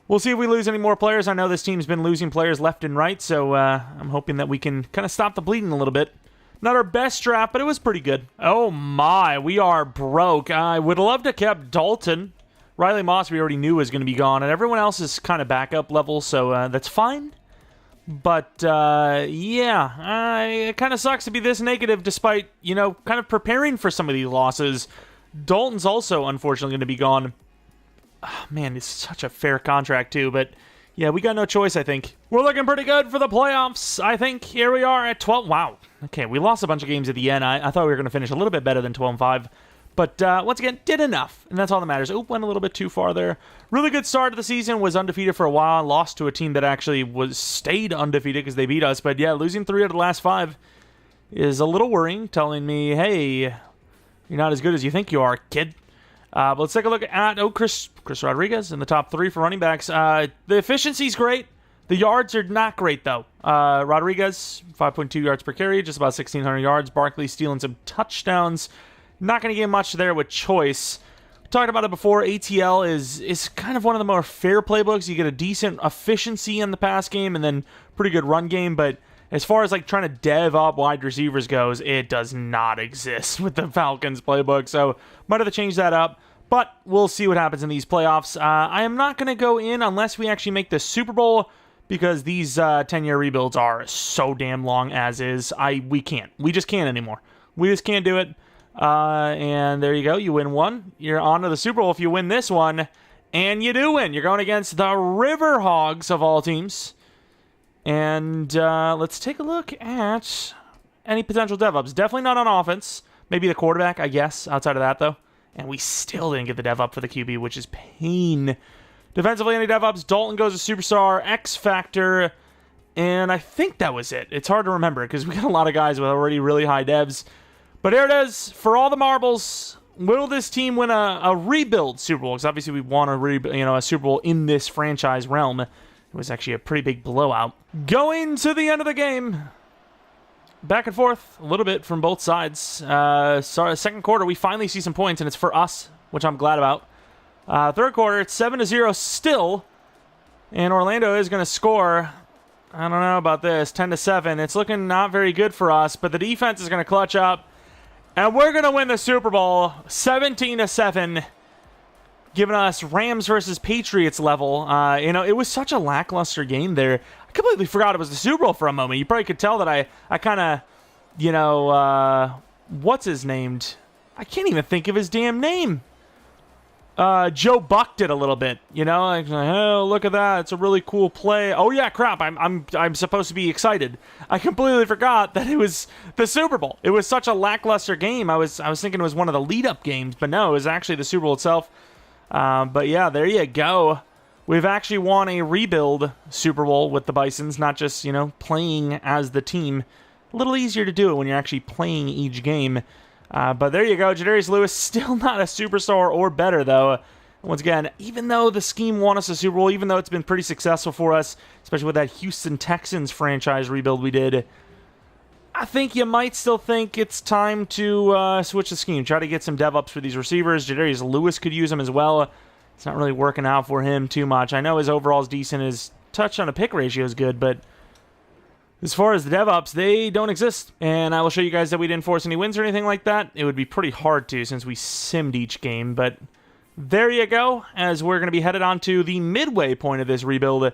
We'll see if we lose any more players. I know this team's been losing players left and right, so I'm hoping that we can kind of stop the bleeding a little bit. Not our best draft, but it was pretty good. Oh my, we are broke. I would love to have kept Dalton. Riley Moss we already knew was going to be gone, and everyone else is kind of backup level, so that's fine. But, yeah, it kind of sucks to be this negative despite, you know, kind of preparing for some of these losses. Dalton's also, unfortunately, going to be gone. Oh, man, it's such a fair contract, too, but, yeah, we got no choice, I think. We're looking pretty good for the playoffs, I think. Here we are at 12. Wow. Okay, we lost a bunch of games at the end. I thought we were going to finish a little bit better than 12-5. But, once again, did enough, and that's all that matters. Oop, went a little bit too far there. Really good start of the season, was undefeated for a while, lost to a team that actually stayed undefeated because they beat us. But, yeah, losing 3 out of the last 5 is a little worrying, telling me, hey, you're not as good as you think you are, kid. But let's take a look at, Chris Rodriguez in the top 3 for running backs. The efficiency's great. The yards are not great, though. Rodriguez, 5.2 yards per carry, just about 1,600 yards. Barkley stealing some touchdowns. Not going to get much there with Choice. We talked about it before. ATL is kind of one of the more fair playbooks. You get a decent efficiency in the pass game and then pretty good run game. But as far as like trying to dev up wide receivers goes, it does not exist with the Falcons playbook. So might have to change that up. But we'll see what happens in these playoffs. I am not going to go in unless we actually make the Super Bowl because these 10-year rebuilds are so damn long as is. We can't. We just can't anymore. We just can't do it. And there you go. You win one. You're on to the Super Bowl if you win this one. And you do win. You're going against the River Hogs of all teams. And let's take a look at any potential dev-ups. Definitely not on offense. Maybe the quarterback, I guess, outside of that, though. And we still didn't get the dev-up for the QB, which is pain. Defensively, any dev-ups. Dalton goes to Superstar, X Factor, and I think that was it. It's hard to remember because we got a lot of guys with already really high devs. But here it is. For all the marbles, will this team win a rebuild Super Bowl? Because obviously we want a Super Bowl in this franchise realm. It was actually a pretty big blowout. Going to the end of the game. Back and forth a little bit from both sides. Second quarter, we finally see some points, and it's for us, which I'm glad about. Third quarter, it's 7-0 still. And Orlando is going to score. I don't know about this. 10-7. It's looking not very good for us, but the defense is going to clutch up. And we're going to win the Super Bowl 17-7, giving us Rams versus Patriots level. It was such a lackluster game there. I completely forgot it was the Super Bowl for a moment. You probably could tell that I kind of, what's his name? I can't even think of his damn name. Joe Buck did a little bit, like, oh, look at that, it's a really cool play. Oh yeah, crap, I'm supposed to be excited. I completely forgot that it was the Super Bowl. It was such a lackluster game. I was thinking it was one of the lead-up games, but no, it was actually the Super Bowl itself. But yeah, there you go. We've actually won a rebuild Super Bowl with the Bisons, not just, playing as the team. A little easier to do it when you're actually playing each game. But there you go. Jadarius Lewis, still not a superstar or better, though. Once again, even though the scheme won us a Super Bowl, even though it's been pretty successful for us, especially with that Houston Texans franchise rebuild we did, I think you might still think it's time to switch the scheme. Try to get some dev ups for these receivers. Jadarius Lewis could use them as well. It's not really working out for him too much. I know his overall is decent. His touch on a pick ratio is good, but as far as the dev ups, they don't exist. And I will show you guys that we didn't force any wins or anything like that. It would be pretty hard to since we simmed each game, but there you go, as we're going to be headed on to the midway point of this rebuild.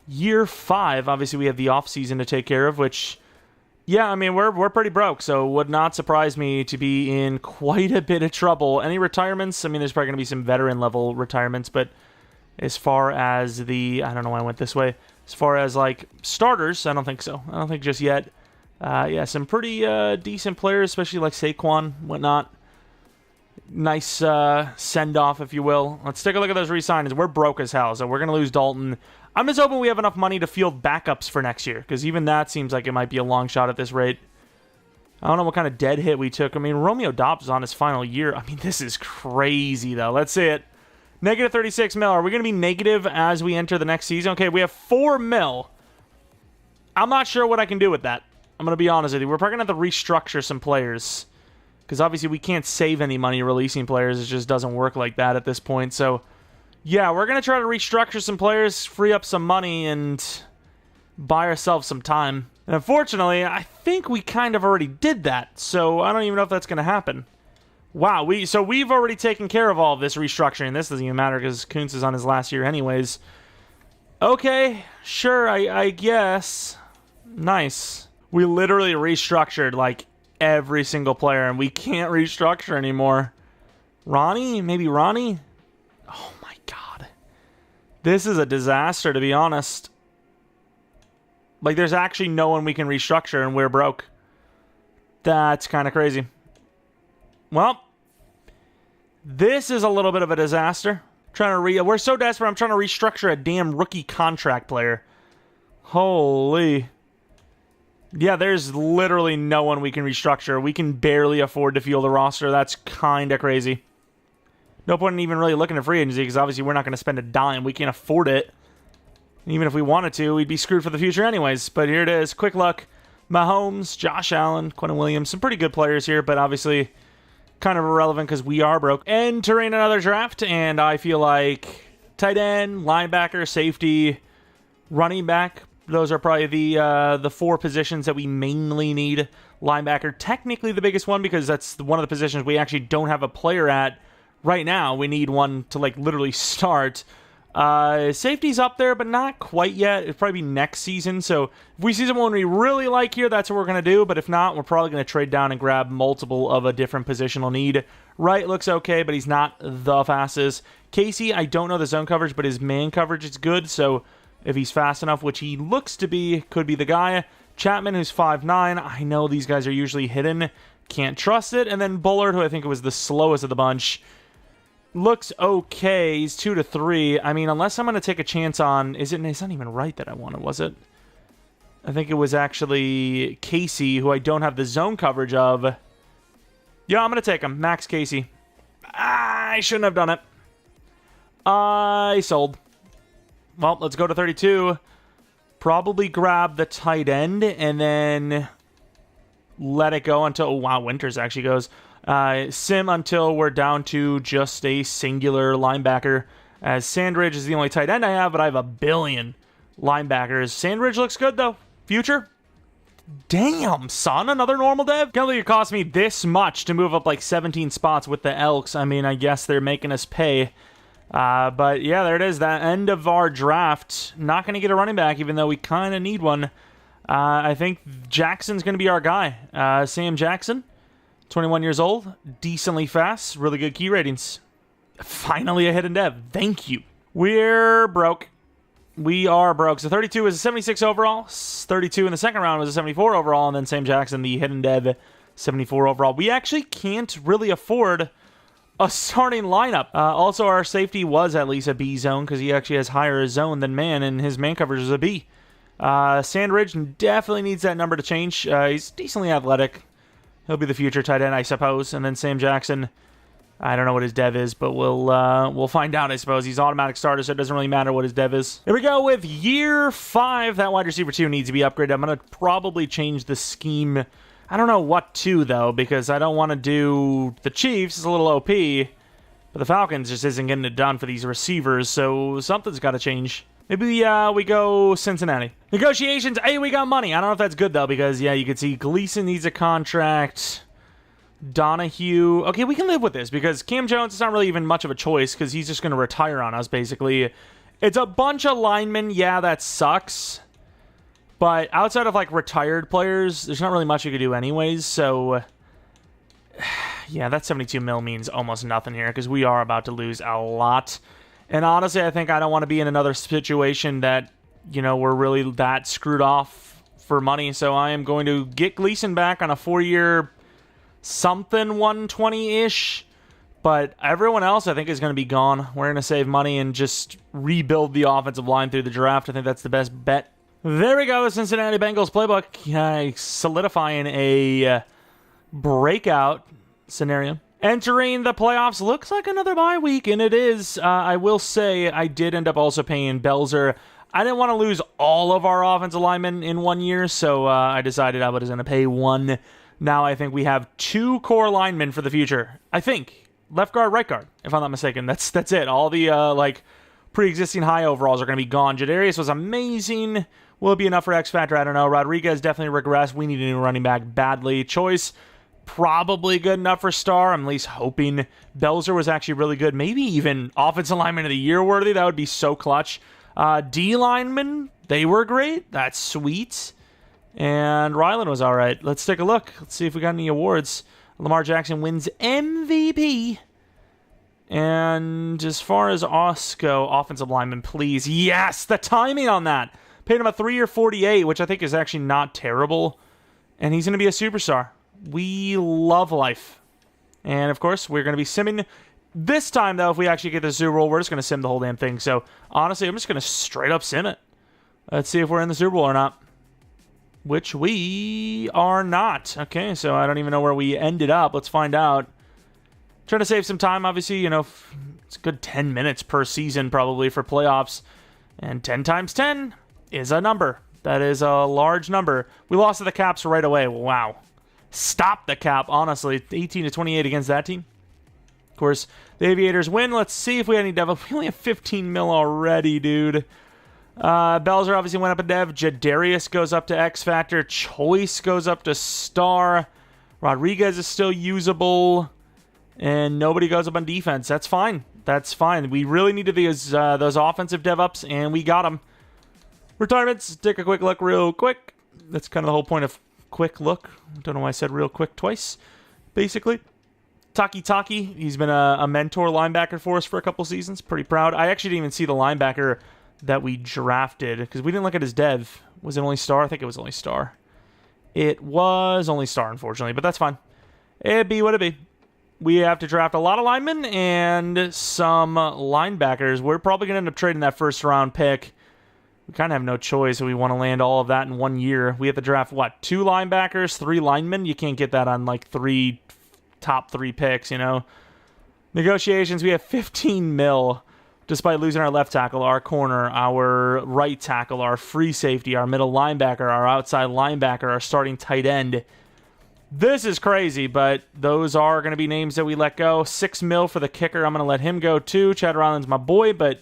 Year 5, obviously we have the offseason to take care of, which, yeah, I mean, we're pretty broke, so it would not surprise me to be in quite a bit of trouble. Any retirements? I mean, there's probably going to be some veteran-level retirements, but as far as the, I don't know why I went this way, as far as, like, starters, I don't think so. I don't think just yet. Yeah, some pretty decent players, especially like Saquon, whatnot. Nice send-off, if you will. Let's take a look at those re-signings. We're broke as hell, so we're going to lose Dalton. I'm just hoping we have enough money to field backups for next year, because even that seems like it might be a long shot at this rate. I don't know what kind of dead hit we took. I mean, Romeo Dobbs is on his final year. I mean, this is crazy, though. Let's see it. Negative 36 mil. Are we going to be negative as we enter the next season? Okay, we have 4 mil. I'm not sure what I can do with that. I'm going to be honest with you. We're probably going to have to restructure some players, because obviously we can't save any money releasing players. It just doesn't work like that at this point. So, yeah, we're going to try to restructure some players, free up some money, and buy ourselves some time. And unfortunately, I think we kind of already did that. So I don't even know if that's going to happen. Wow, we've already taken care of all of this restructuring. This doesn't even matter because Kuntz is on his last year anyways. Okay, sure, I guess. Nice. We literally restructured, like, every single player, and we can't restructure anymore. Ronnie? Maybe Ronnie? Oh my god. This is a disaster, to be honest. Like, there's actually no one we can restructure, and we're broke. That's kind of crazy. Well, this is a little bit of a disaster. We're so desperate, I'm trying to restructure a damn rookie contract player. Holy. Yeah, there's literally no one we can restructure. We can barely afford to field the roster. That's kind of crazy. No point in even really looking at free agency, because obviously we're not going to spend a dime. We can't afford it. Even if we wanted to, we'd be screwed for the future anyways. But here it is. Quick luck. Mahomes, Josh Allen, Quentin Williams. Some pretty good players here, but obviously kind of irrelevant because we are broke. Entering another draft, and I feel like tight end, linebacker, safety, running back. Those are probably the 4 positions that we mainly need. Linebacker, technically the biggest one, because that's one of the positions we actually don't have a player at right now. We need one to, like, literally start. Safety's up there, but not quite yet. It'll probably be next season. So if we see someone we really like here, that's what we're going to do. But if not, we're probably going to trade down and grab multiple of a different positional need. Right looks okay, but he's not the fastest. Casey, I don't know the zone coverage, but his man coverage is good. So if he's fast enough, which he looks to be, could be the guy. Chapman, who's 5'9". I know these guys are usually hidden. Can't trust it. And then Bullard, who I think was the slowest of the bunch. Looks okay. He's 2 to 3. I mean, unless I'm going to take a chance on... It's not even right that I wanted, was it? I think it was actually Casey, who I don't have the zone coverage of. Yeah, I'm going to take him. Max Casey. I shouldn't have done it. I sold. Well, let's go to 32. Probably grab the tight end and then let it go until... Oh, wow, Winters actually goes... sim until we're down to just a singular linebacker, as Sandridge is the only tight end I have, but I have a billion linebackers. Sandridge looks good, though. Future? Damn, son, another normal dev? Can't believe it cost me this much to move up like 17 spots with the Elks. I mean, I guess they're making us pay. But yeah, there it is. The end of our draft. Not going to get a running back, even though we kind of need one. I think Jackson's going to be our guy. Sam Jackson. 21 years old, decently fast, really good key ratings. Finally a hidden dev. Thank you. We're broke. We are broke. So 32 is a 76 overall. 32 in the second round was a 74 overall. And then Sam Jackson, the hidden dev, 74 overall. We actually can't really afford a starting lineup. Also, our safety was at least a B zone because he actually has higher zone than man, and his man coverage is a B. Sandridge definitely needs that number to change. He's decently athletic. He'll be the future tight end, I suppose. And then Sam Jackson, I don't know what his dev is, but we'll find out, I suppose. He's automatic starter, so it doesn't really matter what his dev is. Here we go with year 5. That wide receiver 2 needs to be upgraded. I'm going to probably change the scheme. I don't know what to, though, because I don't want to do the Chiefs. It's a little OP, but the Falcons just isn't getting it done for these receivers, so something's got to change. Maybe we go Cincinnati. Negotiations. Hey, we got money. I don't know if that's good, though, because, yeah, you can see Gleason needs a contract. Donahue. Okay, we can live with this because Cam Jones is not really even much of a choice because he's just going to retire on us, basically. It's a bunch of linemen. Yeah, that sucks. But outside of, like, retired players, there's not really much you could do anyways, so... yeah, that 72 mil means almost nothing here because we are about to lose a lot. And honestly, I think I don't want to be in another situation that, you know, we're really that screwed off for money, so I am going to get Gleason back on a 4-year... something 120-ish, but everyone else I think is going to be gone. We're going to save money and just rebuild the offensive line through the draft. I think that's the best bet. There we go, the Cincinnati Bengals playbook, solidifying a breakout scenario. Entering the playoffs looks like another bye week, and it is. I will say I did end up also paying Belzer. I didn't want to lose all of our offensive linemen in 1 year, so I decided I was going to pay one. Now I think we have 2 core linemen for the future. I think. Left guard, right guard, if I'm not mistaken. That's it. All the, pre-existing high overalls are going to be gone. Jadarius was amazing. Will it be enough for X Factor? I don't know. Rodriguez definitely regressed. We need a new running back badly. Choice, probably good enough for star. I'm at least hoping. Belzer was actually really good. Maybe even offensive lineman of the year worthy. That would be so clutch. D linemen, they were great. That's sweet. And Ryland was all right. Let's take a look. Let's see if we got any awards. Lamar Jackson wins MVP. And as far as us go, offensive lineman, please. Yes, the timing on that. Paid him a 3-year 48, which I think is actually not terrible. And he's going to be a superstar. We love life. And, of course, we're going to be simming. This time, though, if we actually get the Super Bowl, we're just going to sim the whole damn thing. So, honestly, I'm just going to straight up sim it. Let's see if we're in the Super Bowl or not. Which we are not. Okay, so I don't even know where we ended up. Let's find out. Trying to save some time, obviously. You know, it's a good 10 minutes per season probably for playoffs. And 10 times 10 is a number. That is a large number. We lost to the Caps right away. Wow. Stop the Cap, honestly. 18-28 against that team. Of course, the Aviators win. Let's see if we had any dev. We only have 15 mil already, dude. Belzer obviously went up a dev. Jadarius goes up to X Factor. Choice goes up to Star. Rodriguez is still usable. And nobody goes up on defense. That's fine. That's fine. We really needed those offensive dev ups, and we got them. Retirements. Take a quick look real quick. That's kind of the whole point of quick look. I don't know why I said real quick twice, basically. Taki, he's been a mentor linebacker for us for a couple seasons. Pretty proud. I actually didn't even see the linebacker that we drafted because we didn't look at his dev. Was it only Star? I think it was only Star. It was only Star, unfortunately, but that's fine. It'd be what it be. We have to draft a lot of linemen and some linebackers. We're probably going to end up trading that first round pick. We kind of have no choice. We want to land all of that in 1 year. We have to draft, 2 linebackers, 3 linemen? You can't get that on, top 3 picks, you know? Negotiations, we have 15 mil. Despite losing our left tackle, our corner, our right tackle, our free safety, our middle linebacker, our outside linebacker, our starting tight end. This is crazy, but those are going to be names that we let go. 6 mil for the kicker. I'm going to let him go too. Chad Ryland's my boy, but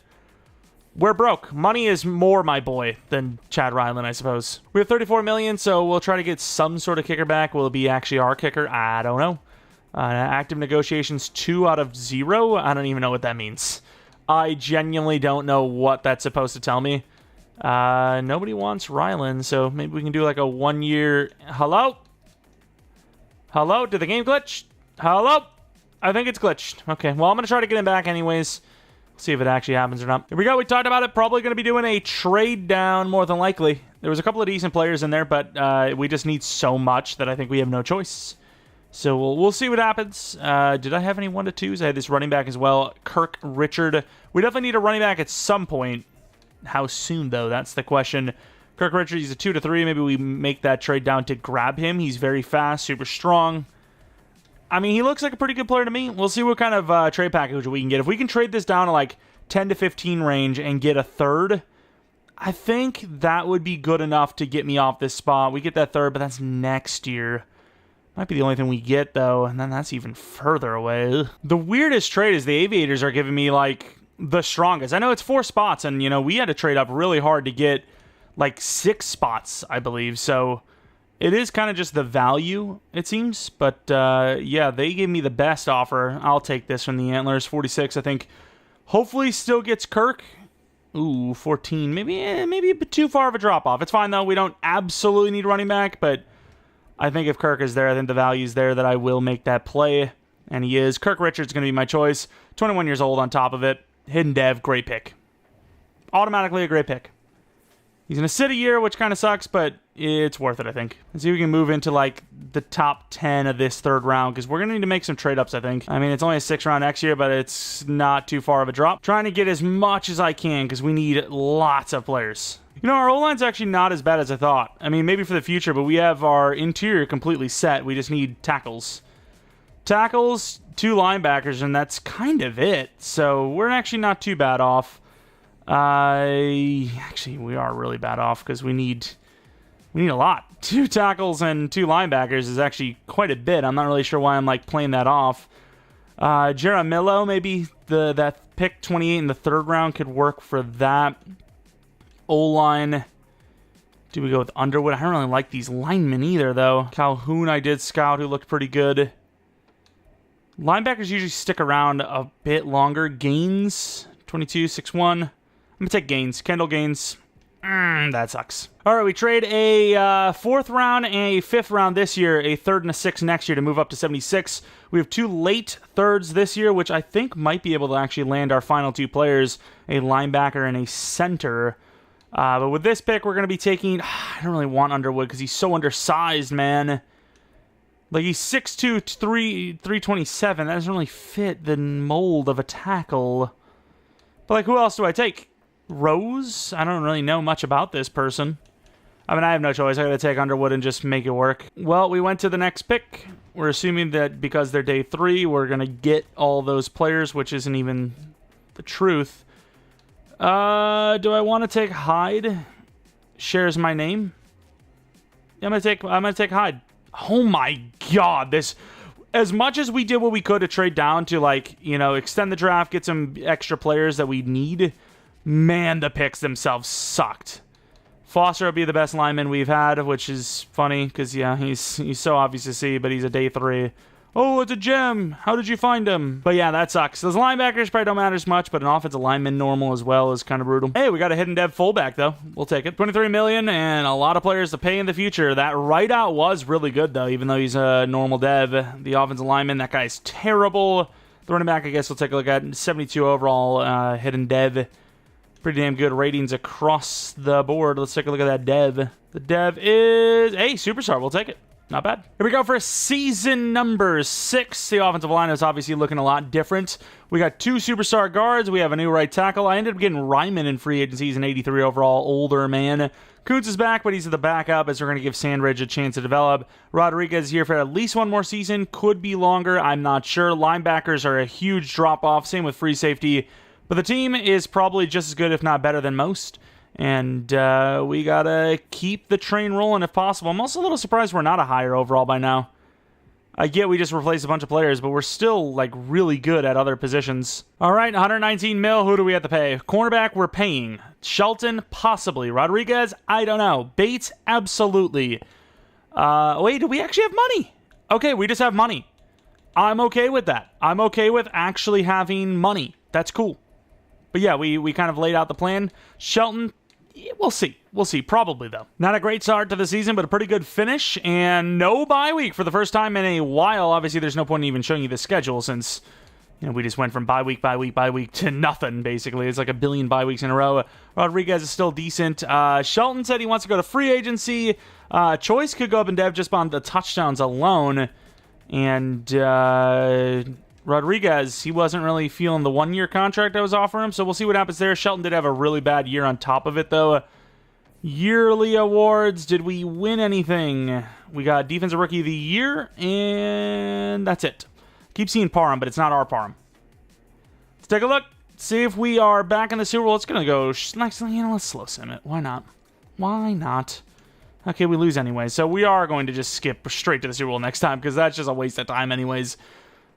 we're broke. Money is more my boy than Chad Ryland, I suppose. We have 34 million, so we'll try to get some sort of kicker back. Will it be actually our kicker? I don't know. Active negotiations 2 out of 0. I don't even know what that means. I genuinely don't know what that's supposed to tell me. Nobody wants Ryland, so maybe we can do like a 1 year... Hello? Hello? Did the game glitch? Hello? I think it's glitched. Okay, well, I'm going to try to get him back anyways. See if it actually happens or not. Here we go. We talked about it. Probably going to be doing a trade down more than likely. There was a couple of decent players in there, but we just need so much that I think we have no choice. So we'll see what happens. Did I have any 1-2s? I had this running back as well. Kirk Richard. We definitely need a running back at some point. How soon, though? That's the question. Kirk Richard, he's a 2-3. Maybe we make that trade down to grab him. He's very fast, super strong. I mean, he looks like a pretty good player to me. We'll see what kind of trade package we can get. If we can trade this down to like 10 to 15 range and get a third, I think that would be good enough to get me off this spot. We get that third, but that's next year. Might be the only thing we get, though, and then that's even further away. Ugh. The weirdest trade is the Aviators are giving me, like, the strongest. I know it's 4 spots, and, you know, we had to trade up really hard to get, like, 6 spots, I believe, so it is kind of just the value, it seems, but, yeah, they gave me the best offer. I'll take this from the Antlers. 46, I think, hopefully still gets Kirk. Ooh, 14, maybe a bit too far of a drop-off. It's fine, though. We don't absolutely need running back, but I think if Kirk is there, I think the value's there that I will make that play, and he is. Kirk Richards is going to be my choice. 21 years old on top of it. Hidden dev, great pick. Automatically a great pick. He's going to sit a year, which kind of sucks, but it's worth it, I think. Let's see if we can move into, like, the top 10 of this third round, because we're going to need to make some trade-ups, I think. I mean, it's only a 6th round next year, but it's not too far of a drop. Trying to get as much as I can, because we need lots of players. You know, our O-line's actually not as bad as I thought. I mean, maybe for the future, but we have our interior completely set. We just need tackles. Tackles, 2 linebackers, and that's kind of it. So we're actually not too bad off. Actually, we are really bad off because we need a lot. 2 tackles and 2 linebackers is actually quite a bit. I'm not really sure why I'm like playing that off. Jeromepkr, maybe that pick 28 in the 3rd round could work for that. O-line. Do we go with Underwood? I don't really like these linemen either, though. Calhoun, I did scout, who looked pretty good. Linebackers usually stick around a bit longer. Gaines, 22, 6'1". I'm going to take Gaines. Kendall Gaines. That sucks. All right, we trade a 4th round and a 5th round this year, a 3rd and a 6th next year to move up to 76. We have 2 late 3rds this year, which I think might be able to actually land our final 2 players, a linebacker and a center. But with this pick, we're going to be taking... I don't really want Underwood because he's so undersized, man. Like, he's 6'2", 327. That doesn't really fit the mold of a tackle. But, like, who else do I take? Rose? I don't really know much about this person. I mean, I have no choice. I got to take Underwood and just make it work. Well, we went to the next pick. We're assuming that because they're day 3, we're going to get all those players, which isn't even the truth. Do I want to take Hyde? Shares my name. Yeah, I'm gonna take Hyde. Oh my god, this, as much as we did what we could to trade down to, like, you know, extend the draft, get some extra players that we need, man, the picks themselves sucked. Foster will be the best lineman we've had, which is funny because, yeah, he's so obvious to see, but he's a day 3. Oh, it's a gem. How did you find him? But yeah, that sucks. Those linebackers probably don't matter as much, but an offensive lineman normal as well is kind of brutal. Hey, we got a hidden dev fullback, though. We'll take it. $23 million and a lot of players to pay in the future. That right-out was really good, though, even though he's a normal dev. The offensive lineman, that guy's terrible. The running back, I guess we'll take a look at. 72 overall hidden dev. Pretty damn good ratings across the board. Let's take a look at that dev. The dev is a superstar. We'll take it. Not bad. Here we go for season number 6. The offensive line is obviously looking a lot different. We got 2 superstar guards. We have a new right tackle. I ended up getting Ryman in free agency. He's an 83 overall, older man. Kuntz is back, but he's at the backup as we're going to give Sandridge a chance to develop. Rodriguez is here for at least 1 more season. Could be longer. I'm not sure. Linebackers are a huge drop-off. Same with free safety. But the team is probably just as good, if not better than most. And we got to keep the train rolling if possible. I'm also a little surprised we're not a higher overall by now. I get we just replaced a bunch of players, but we're still, like, really good at other positions. All right, 119 mil. Who do we have to pay? Cornerback, we're paying. Shelton, possibly. Rodriguez, I don't know. Bates, absolutely. Wait, do we actually have money? Okay, we just have money. I'm okay with that. I'm okay with actually having money. That's cool. But yeah, we kind of laid out the plan. Shelton, we'll see. We'll see. Probably, though. Not a great start to the season, but a pretty good finish. And no bye week for the first time in a while. Obviously, there's no point in even showing you the schedule since, you know, we just went from bye week to nothing, basically. It's like a billion bye weeks in a row. Rodriguez is still decent. Shelton said he wants to go to free agency. Choice could go up in dev just on the touchdowns alone. And Rodriguez, he wasn't really feeling the 1-year contract I was offering him, so we'll see what happens there. Shelton did have a really bad year on top of it, though. Yearly awards. Did we win anything? We got Defensive Rookie of the Year, and that's it. Keep seeing Parham, but it's not our Parham. Let's take a look. See if we are back in the Super Bowl. It's going to go... let's slow sim it. Why not? Why not? Okay, we lose anyway. So we are going to just skip straight to the Super Bowl next time because that's just a waste of time anyways.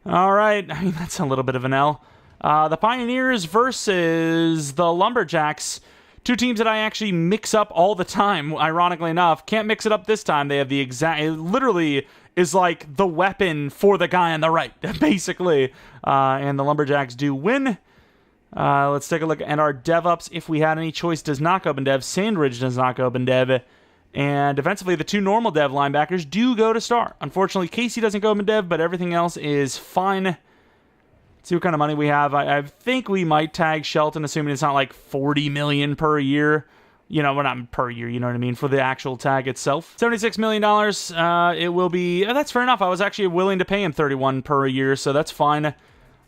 All right. I mean, that's a little bit of an L. The Pioneers versus the Lumberjacks. Two teams that I actually mix up all the time, ironically enough. Can't mix it up this time. They have the exact... It literally is like the weapon for the guy on the right, basically. And the Lumberjacks do win. Let's take a look at our dev-ups. If we had any, choice does not go up in dev. Sandridge does not go up in dev. And defensively, the two normal dev linebackers do go to star. Unfortunately, Casey doesn't go up in dev, but everything else is fine. See what kind of money we have. I think we might tag Shelton, assuming it's not like $40 million per year. You know, well, not per year, you know what I mean, for the actual tag itself. $76 million, it will be... that's fair enough. I was actually willing to pay him $31 per year, so that's fine.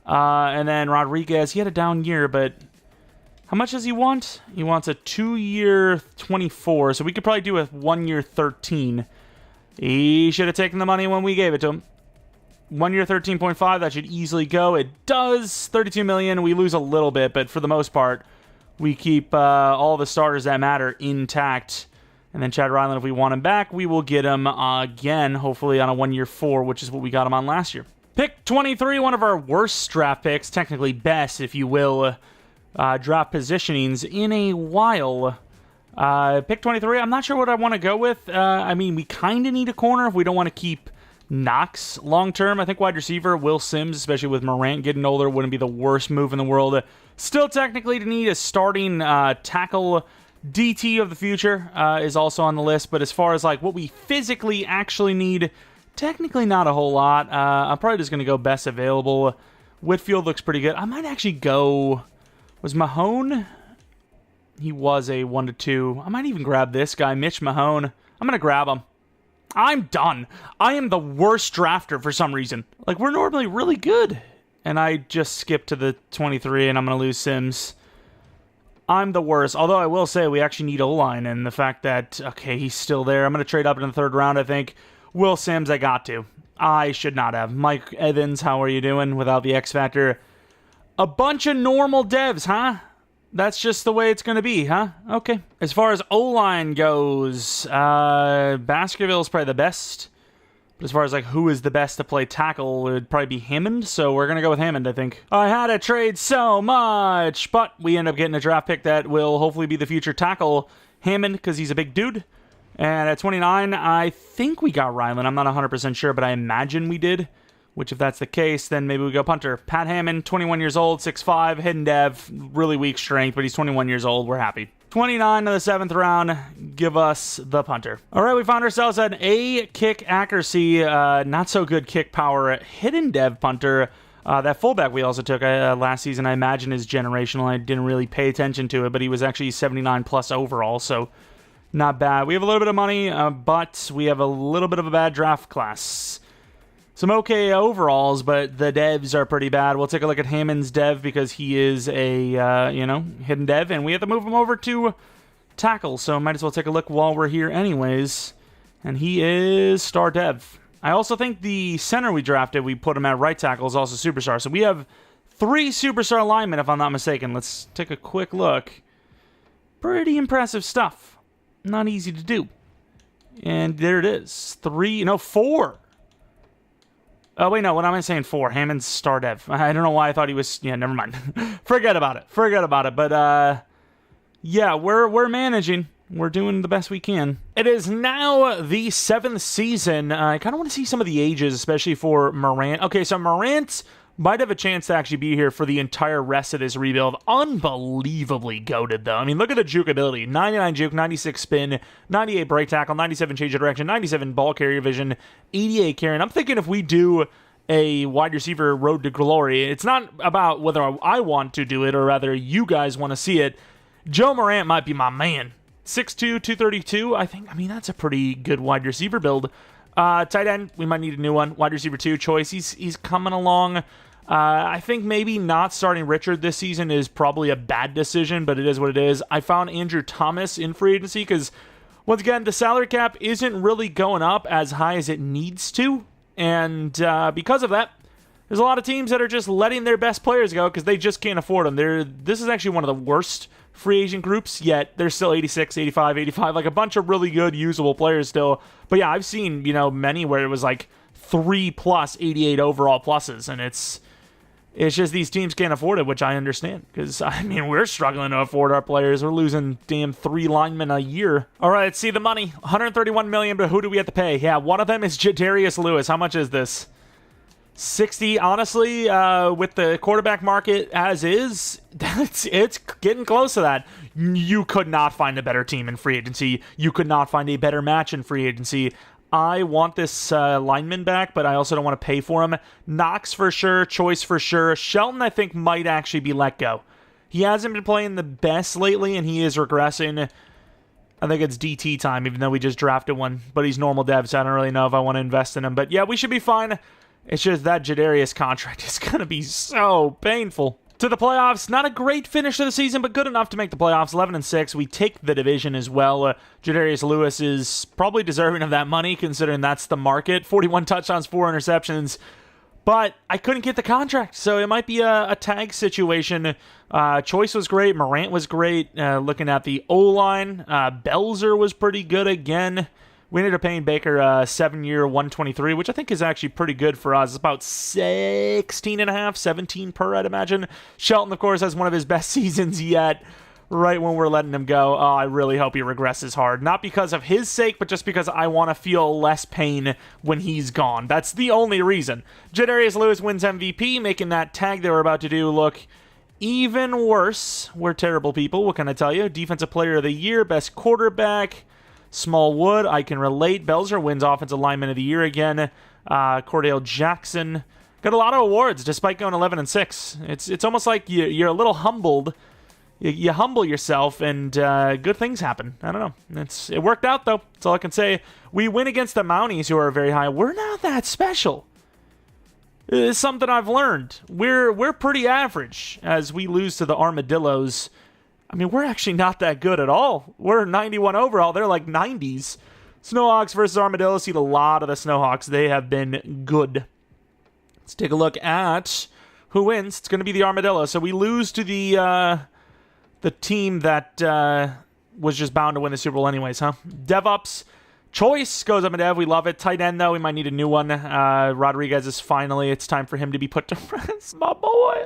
And then Rodriguez, he had a down year, but how much does he want? He wants a 2-year 24, so we could probably do a 1-year 13. He should have taken the money when we gave it to him. 1 year 13.5, that should easily go. It does. $32 million. We lose a little bit, but for the most part, we keep all the starters that matter intact. And then Chad Ryland, if we want him back, we will get him again, hopefully on a 1 year 4, which is what we got him on last year. Pick 23, one of our worst draft picks, technically best, if you will, draft positionings in a while. Pick 23, I'm not sure what I want to go with. I mean, we kind of need a corner if we don't want to keep Knox long-term. I think wide receiver, Will Sims, especially with Morant getting older, wouldn't be the worst move in the world. Still technically to need a starting tackle. DT of the future is also on the list, but as far as like what we physically actually need, technically not a whole lot. I'm probably just going to go best available. Whitfield looks pretty good. I might actually go... Was Mahone? He was a 1-2. I might even grab this guy, Mitch Mahone. I'm going to grab him. I'm done. I am the worst drafter for some reason. Like, we're normally really good. And I just skipped to the 23, and I'm going to lose Sims. I'm the worst. Although I will say we actually need O-line, and the fact that, okay, he's still there. I'm going to trade up in the third round, I think. Will Sims, I got to. I should not have. Mike Evans, how are you doing without the X Factor? A bunch of normal devs, huh? That's just the way it's going to be, huh? Okay. As far as O-line goes, Baskerville's probably the best. But as far as like who is the best to play tackle, it would probably be Hammond. So we're going to go with Hammond, I think. I had to trade so much, but we end up getting a draft pick that will hopefully be the future tackle. Hammond, because he's a big dude. And at 29, I think we got Ryland. I'm not 100% sure, but I imagine we did. Which, if that's the case, then maybe we go punter. Pat Hammond, 21 years old, 6'5", hidden dev, really weak strength, but he's 21 years old. We're happy. 29 to the 7th round, give us the punter. All right, we found ourselves an A kick accuracy, not so good kick power, hidden dev punter. That fullback we also took last season, I imagine, is generational. I didn't really pay attention to it, but he was actually 79 plus overall, so not bad. We have a little bit of money, but we have a little bit of a bad draft class. Some okay overalls, but the devs are pretty bad. We'll take a look at Hammond's dev because he is a, hidden dev, and we have to move him over to tackle, so might as well take a look while we're here anyways. And he is star dev. I also think the center we drafted, we put him at right tackle, is also superstar. So we have 3 superstar linemen, if I'm not mistaken. Let's take a quick look. Pretty impressive stuff. Not easy to do. And there it is. 4. Oh, wait, no, what am I saying? 4. Hammond's star dev. I don't know why I thought he was... Yeah, never mind. Forget about it. But, yeah, we're managing. We're doing the best we can. It is now the 7th season. I kind of want to see some of the ages, especially for Morant. Okay, so Morant might have a chance to actually be here for the entire rest of this rebuild. Unbelievably goated, though. I mean, look at the juke ability. 99 juke, 96 spin, 98 break tackle, 97 change of direction, 97 ball carrier vision, 88 carrying. I'm thinking if we do a wide receiver road to glory, it's not about whether I want to do it or rather you guys want to see it. Joe Morant might be my man. 6'2", 232, I mean, that's a pretty good wide receiver build. Tight end, we might need a new one. Wide receiver 2 choice, he's coming along. I think maybe not starting Richard this season is probably a bad decision, but it is what it is. I found Andrew Thomas in free agency because, once again, the salary cap isn't really going up as high as it needs to. And because of that, there's a lot of teams that are just letting their best players go because they just can't afford them. This is actually one of the worst free agent groups, yet they're still 86, 85, 85, like a bunch of really good, usable players still. But yeah, I've seen, many where it was like 3+ 88 overall pluses, and it's just these teams can't afford it, which I understand because, we're struggling to afford our players. We're losing damn 3 linemen a year. All right, let's see the money. $131 million, but who do we have to pay? Yeah, one of them is Jadarius Lewis. How much is this? 60, honestly, with the quarterback market as is, it's getting close to that. You could not find a better team in free agency. You could not find a better match in free agency. I want this lineman back, but I also don't want to pay for him. Knox for sure, Choice for sure. Shelton, I think, might actually be let go. He hasn't been playing the best lately, and he is regressing. I think it's DT time, even though we just drafted one, but he's normal dev, so I don't really know if I want to invest in him. But yeah, we should be fine. It's just that Jadarius contract is going to be so painful. To the playoffs, not a great finish to the season, but good enough to make the playoffs. 11-6, we take the division as well. Jadarius Lewis is probably deserving of that money, considering that's the market. 41 touchdowns, 4 interceptions, but I couldn't get the contract, so it might be a tag situation. Choice was great, Morant was great. Looking at the O-line, Belzer was pretty good again. We ended up paying Baker a 7-year, $123, which I think is actually pretty good for us. It's about 16.5, 17 per, I'd imagine. Shelton, of course, has one of his best seasons yet, right when we're letting him go. Oh, I really hope he regresses hard. Not because of his sake, but just because I want to feel less pain when he's gone. That's the only reason. Jadarius Lewis wins MVP, making that tag they were about to do look even worse. We're terrible people, what can I tell you? Defensive Player of the Year, Best Quarterback. Smallwood, I can relate. Belzer wins Offensive Lineman of the Year again. Cordell Jackson got a lot of awards despite going 11-6. It's almost like you're a little humbled. You humble yourself, and good things happen. I don't know. It worked out though. That's all I can say. We win against the Mounties, who are very high. We're not that special. It's something I've learned. We're pretty average as we lose to the Armadillos. We're actually not that good at all. We're 91 overall. They're like 90s. Snowhawks versus Armadillos. Seen a lot of the Snowhawks. They have been good. Let's take a look at who wins. It's going to be the Armadillo. So we lose to the team that was just bound to win the Super Bowl anyways, huh? DevOps. Choice goes up in Dev. We love it. Tight end, though. We might need a new one. Rodriguez is finally. It's time for him to be put to rest. My boy.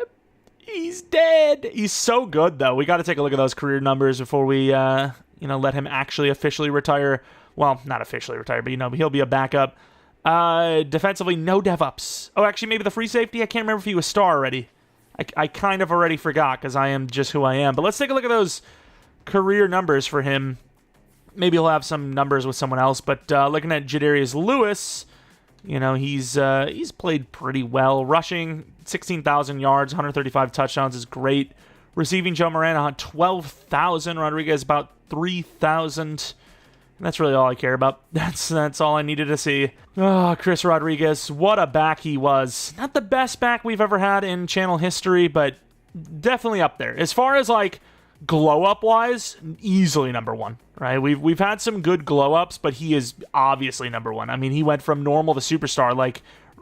He's dead. He's so good, though. We got to take a look at those career numbers before we, let him actually officially retire. Well, not officially retire, but, he'll be a backup. Defensively, no DevOps. Oh, actually, maybe the free safety? I can't remember if he was star already. I kind of already forgot because I am just who I am. But let's take a look at those career numbers for him. Maybe he'll have some numbers with someone else. But looking at Jadarius Lewis, he's played pretty well. Rushing, 16,000 yards, 135 touchdowns is great. Receiving, Joe Moran, 12,000. Rodriguez, about 3,000. That's really all I care about. That's all I needed to see. Oh, Chris Rodriguez, what a back he was. Not the best back we've ever had in channel history, but definitely up there. As far as, glow-up wise, easily number one, right? We've had some good glow-ups, but he is obviously number one. He went from normal to superstar,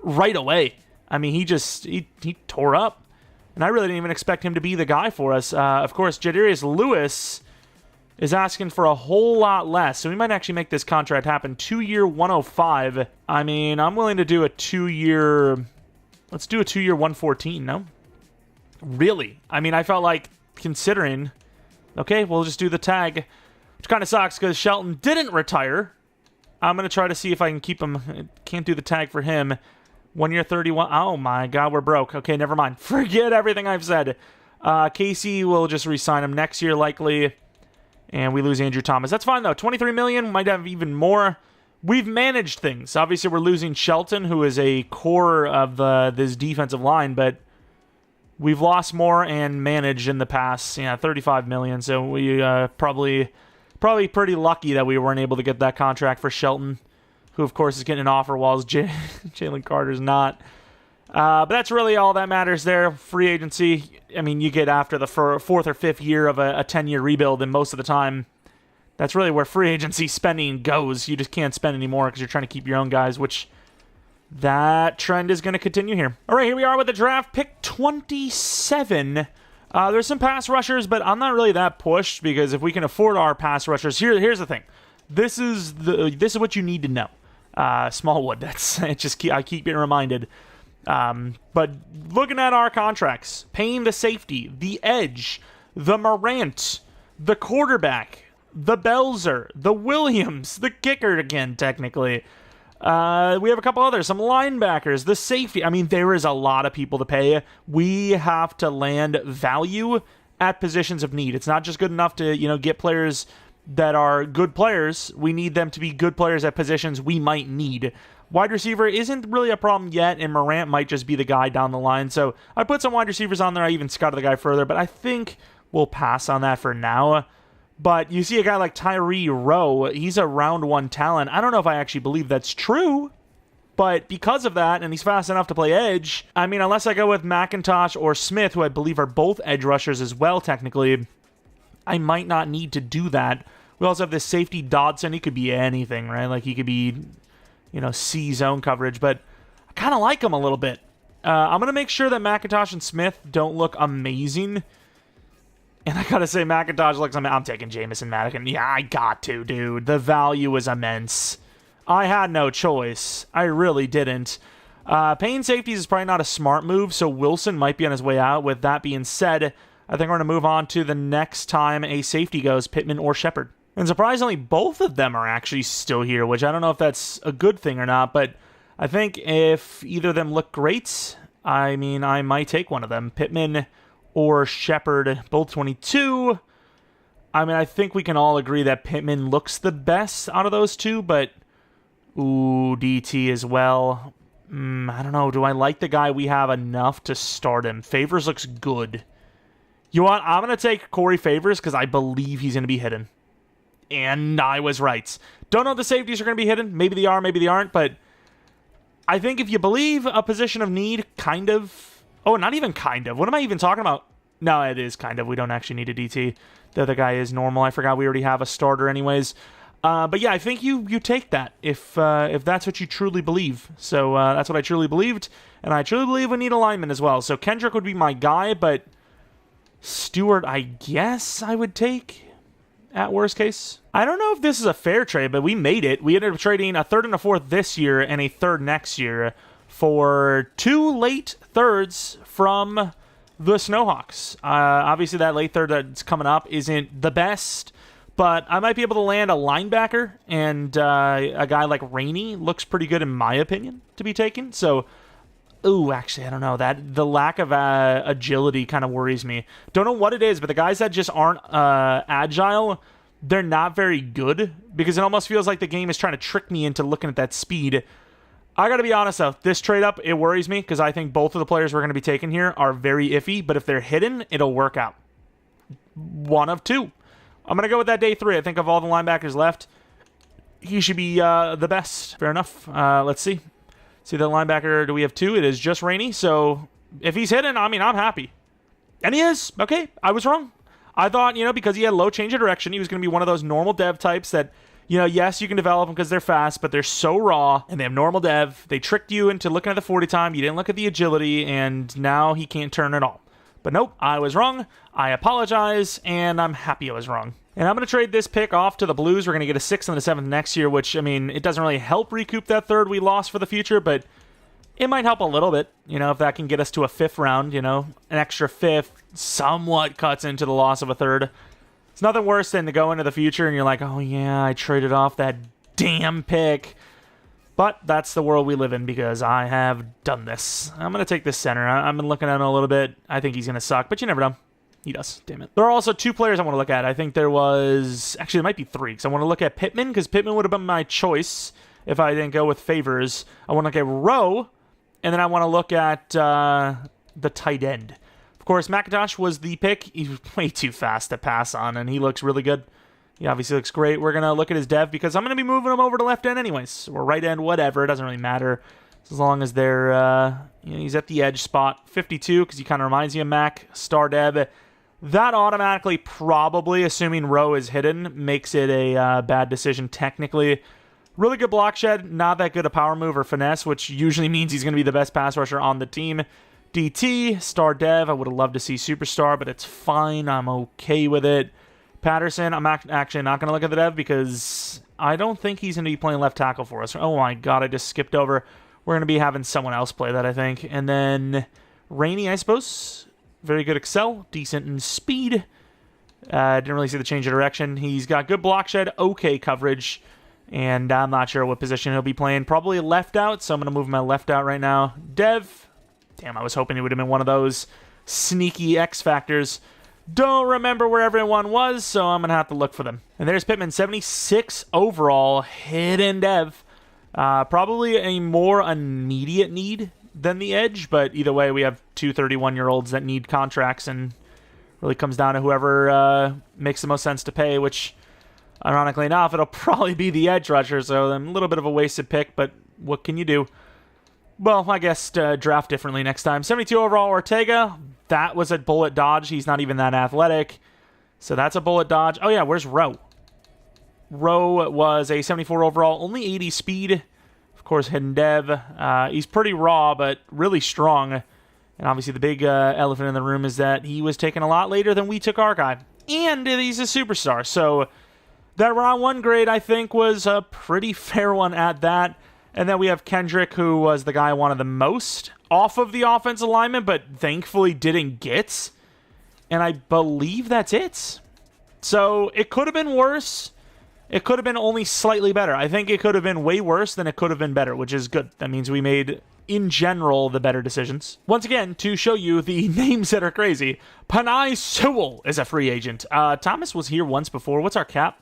right away. He tore up. And I really didn't even expect him to be the guy for us. Of course, Jadarius Lewis is asking for a whole lot less, so we might actually make this contract happen. 2-year, 105. I'm willing to do a 2-year... Let's do a 2-year, 114, no? Really? I felt like considering... Okay, we'll just do the tag, which kind of sucks because Shelton didn't retire. I'm going to try to see if I can keep him. Can't do the tag for him. 1 year, 31. Oh, my God, we're broke. Okay, never mind. Forget everything I've said. Casey will just re-sign him next year, likely. And we lose Andrew Thomas. That's fine, though. $23 million. Might have even more. We've managed things. Obviously, we're losing Shelton, who is a core of this defensive line, but we've lost more and managed in the past. $35 million. So we probably pretty lucky that we weren't able to get that contract for Shelton, who, of course, is getting an offer while Jalen Carter's not. But that's really all that matters there. Free agency, I mean, you get after the fourth or fifth year of a 10-year rebuild, and most of the time, that's really where free agency spending goes. You just can't spend anymore because you're trying to keep your own guys, which that trend is going to continue here. All right, here we are with the draft. Pick 27. There's some pass rushers, but I'm not really that pushed because if we can afford our pass rushers, here's the thing. This is what you need to know. Smallwood. I keep getting reminded. But looking at our contracts, paying the safety, the edge, the Morant, the quarterback, the Belzer, the Williams, the kicker again, technically. We have a couple others, some linebackers, the safety. I mean, there is a lot of people to pay. We have to land value at positions of need. It's not just good enough to, get players that are good players. We need them to be good players at positions we might need. Wide receiver isn't really a problem yet, and Morant might just be the guy down the line. So I put some wide receivers on there. I even scouted the guy further, but I think we'll pass on that for now. But you see a guy like Tyree Rowe, he's a round one talent. I don't know if I actually believe that's true, but because of that, and he's fast enough to play edge, I mean, unless I go with McIntosh or Smith, who I believe are both edge rushers as well, technically, I might not need to do that. We also have this safety Dodson. He could be anything, right? Like, he could be, C zone coverage, but I kind of like him a little bit. I'm going to make sure that McIntosh and Smith don't look amazing. And I gotta say, McIntosh looks... I'm taking Jamison Madden. Yeah, I got to, dude. The value is immense. I had no choice. I really didn't. Paying safeties is probably not a smart move, so Wilson might be on his way out. With that being said, I think we're going to move on to the next time a safety goes, Pittman or Shepard. And surprisingly, both of them are actually still here, which I don't know if that's a good thing or not, but I think if either of them look great, I might take one of them. Pittman or Shepard, both 22. I think we can all agree that Pittman looks the best out of those two, but DT as well. I don't know. Do I like the guy we have enough to start him? Favors looks good. You know what? I'm going to take Corey Favors because I believe he's going to be hidden. And I was right. Don't know if the safeties are going to be hidden. Maybe they are, maybe they aren't, but I think if you believe a position of need, kind of... Oh, not even kind of. What am I even talking about? No, it is kind of. We don't actually need a DT. The other guy is normal. I forgot we already have a starter anyways. But yeah, I think you take that if that's what you truly believe. So that's what I truly believed. And I truly believe we need a lineman as well. So Kendrick would be my guy, but Stewart, I guess I would take at worst case. I don't know if this is a fair trade, but we made it. We ended up trading a third and a fourth this year and a third next year for 2 late thirds from the Snowhawks. Obviously, that late third that's coming up isn't the best, but I might be able to land a linebacker, and a guy like Rainey looks pretty good in my opinion to be taken. So, actually, I don't know. The lack of agility kind of worries me. Don't know what it is, but the guys that just aren't agile, they're not very good because it almost feels like the game is trying to trick me into looking at that speed. I got to be honest, though. This trade-up, it worries me because I think both of the players we're going to be taking here are very iffy, but if they're hidden, it'll work out. One of two. I'm going to go with that day 3. I think of all the linebackers left, he should be the best. Fair enough. Let's see. See the linebacker, do we have 2? It is just Rainey, so if he's hidden, I'm happy. And he is. Okay, I was wrong. I thought, because he had low change of direction, he was going to be one of those normal dev types that... yes, you can develop them because they're fast, but they're so raw, and they have normal dev. They tricked you into looking at the 40 time. You didn't look at the agility, and now he can't turn at all. But nope, I was wrong. I apologize, and I'm happy I was wrong. And I'm going to trade this pick off to the Blues. We're going to get a 6th and a 7th next year, which, it doesn't really help recoup that third we lost for the future, but it might help a little bit, if that can get us to a 5th round, an extra 5th somewhat cuts into the loss of a third. It's nothing worse than to go into the future and you're like, oh yeah, I traded off that damn pick. But that's the world we live in because I have done this. I'm going to take this center. I've been looking at him a little bit. I think he's going to suck, but you never know. He does, damn it. There are also 2 players I want to look at. I think there was... Actually, there might be 3 because I want to look at Pittman because Pittman would have been my choice if I didn't go with Favors. I want to look at Rowe, and then I want to look at the tight end. Of course, McIntosh was the pick. He's way too fast to pass on, and he looks really good. He obviously looks great. We're going to look at his dev because I'm going to be moving him over to left end anyways, or right end, whatever. It doesn't really matter. As long as they're, he's at the edge spot. 52, because he kind of reminds you of Mac. Star Dev. That automatically, probably, assuming row is hidden, makes it a bad decision technically. Really good block shed, not that good a power move or finesse, which usually means he's going to be the best pass rusher on the team. DT, Star Dev, I would have loved to see Superstar, but it's fine. I'm okay with it. Patterson, I'm actually not going to look at the Dev because I don't think he's going to be playing left tackle for us. Oh my god, I just skipped over. We're going to be having someone else play that, I think. And then Rainey, I suppose. Very good Excel, decent in speed. Didn't really see the change of direction. He's got good block shed, okay coverage. And I'm not sure what position he'll be playing. Probably left out, so I'm going to move my left out right now. Dev. Damn, I was hoping it would have been one of those sneaky X factors. Don't remember where everyone was, so I'm going to have to look for them. And there's Pittman, 76 overall, hidden Dev. Probably a more immediate need than the edge, but either way, we have two 31-year-olds that need contracts, and really comes down to whoever makes the most sense to pay, which... Ironically enough, it'll probably be the edge rusher, so a little bit of a wasted pick, but what can you do? Well, I guess draft differently next time. 72 overall, Ortega. That was a bullet dodge. He's not even that athletic. So that's a bullet dodge. Oh, yeah, where's Rowe? Rowe was a 74 overall, only 80 speed. Of course, hidden Dev. He's pretty raw, but really strong. And obviously the big elephant in the room is that he was taken a lot later than we took our guy. And he's a superstar, so... That round one grade, I think, was a pretty fair one at that. And then we have Kendrick, who was the guy I wanted the most off of the offensive lineman, but thankfully didn't get. And I believe that's it. So it could have been worse. It could have been only slightly better. I think it could have been way worse than it could have been better, which is good. That means we made, in general, the better decisions. Once again, to show you the names that are crazy, Panay Sewell is a free agent. Thomas was here once before. What's our cap?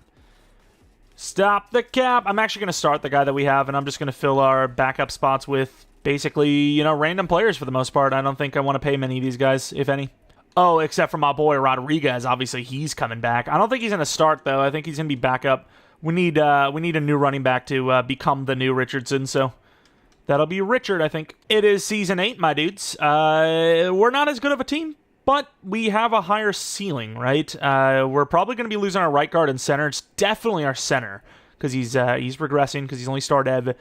Stop the cap. I'm actually going to start the guy that we have, and I'm just going to fill our backup spots with basically, random players for the most part. I don't think I want to pay many of these guys, if any. Oh, except for my boy Rodriguez. Obviously, he's coming back. I don't think he's going to start, though. I think he's going to be backup. We need a new running back to become the new Richardson, so that'll be Richard, I think. It is Season 8, my dudes. We're not as good of a team, but we have a higher ceiling, right? We're probably going to be losing our right guard and center. It's definitely our center because he's regressing because he's only star dev.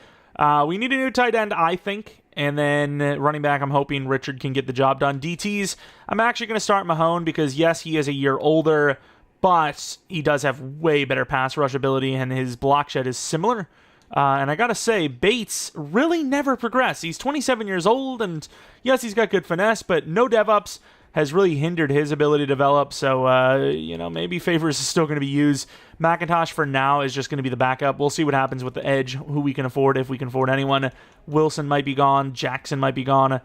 We need a new tight end, I think. And then running back, I'm hoping Richard can get the job done. DTs, I'm actually going to start Mahone because, yes, he is a year older, but he does have way better pass rush ability, and his block shed is similar. And I got to say, Bates really never progressed. He's 27 years old, and yes, he's got good finesse, but no dev-ups has really hindered his ability to develop, so, maybe Favors is still going to be used. McIntosh, for now, is just going to be the backup. We'll see what happens with the edge, who we can afford, if we can afford anyone. Wilson might be gone. Jackson might be gone.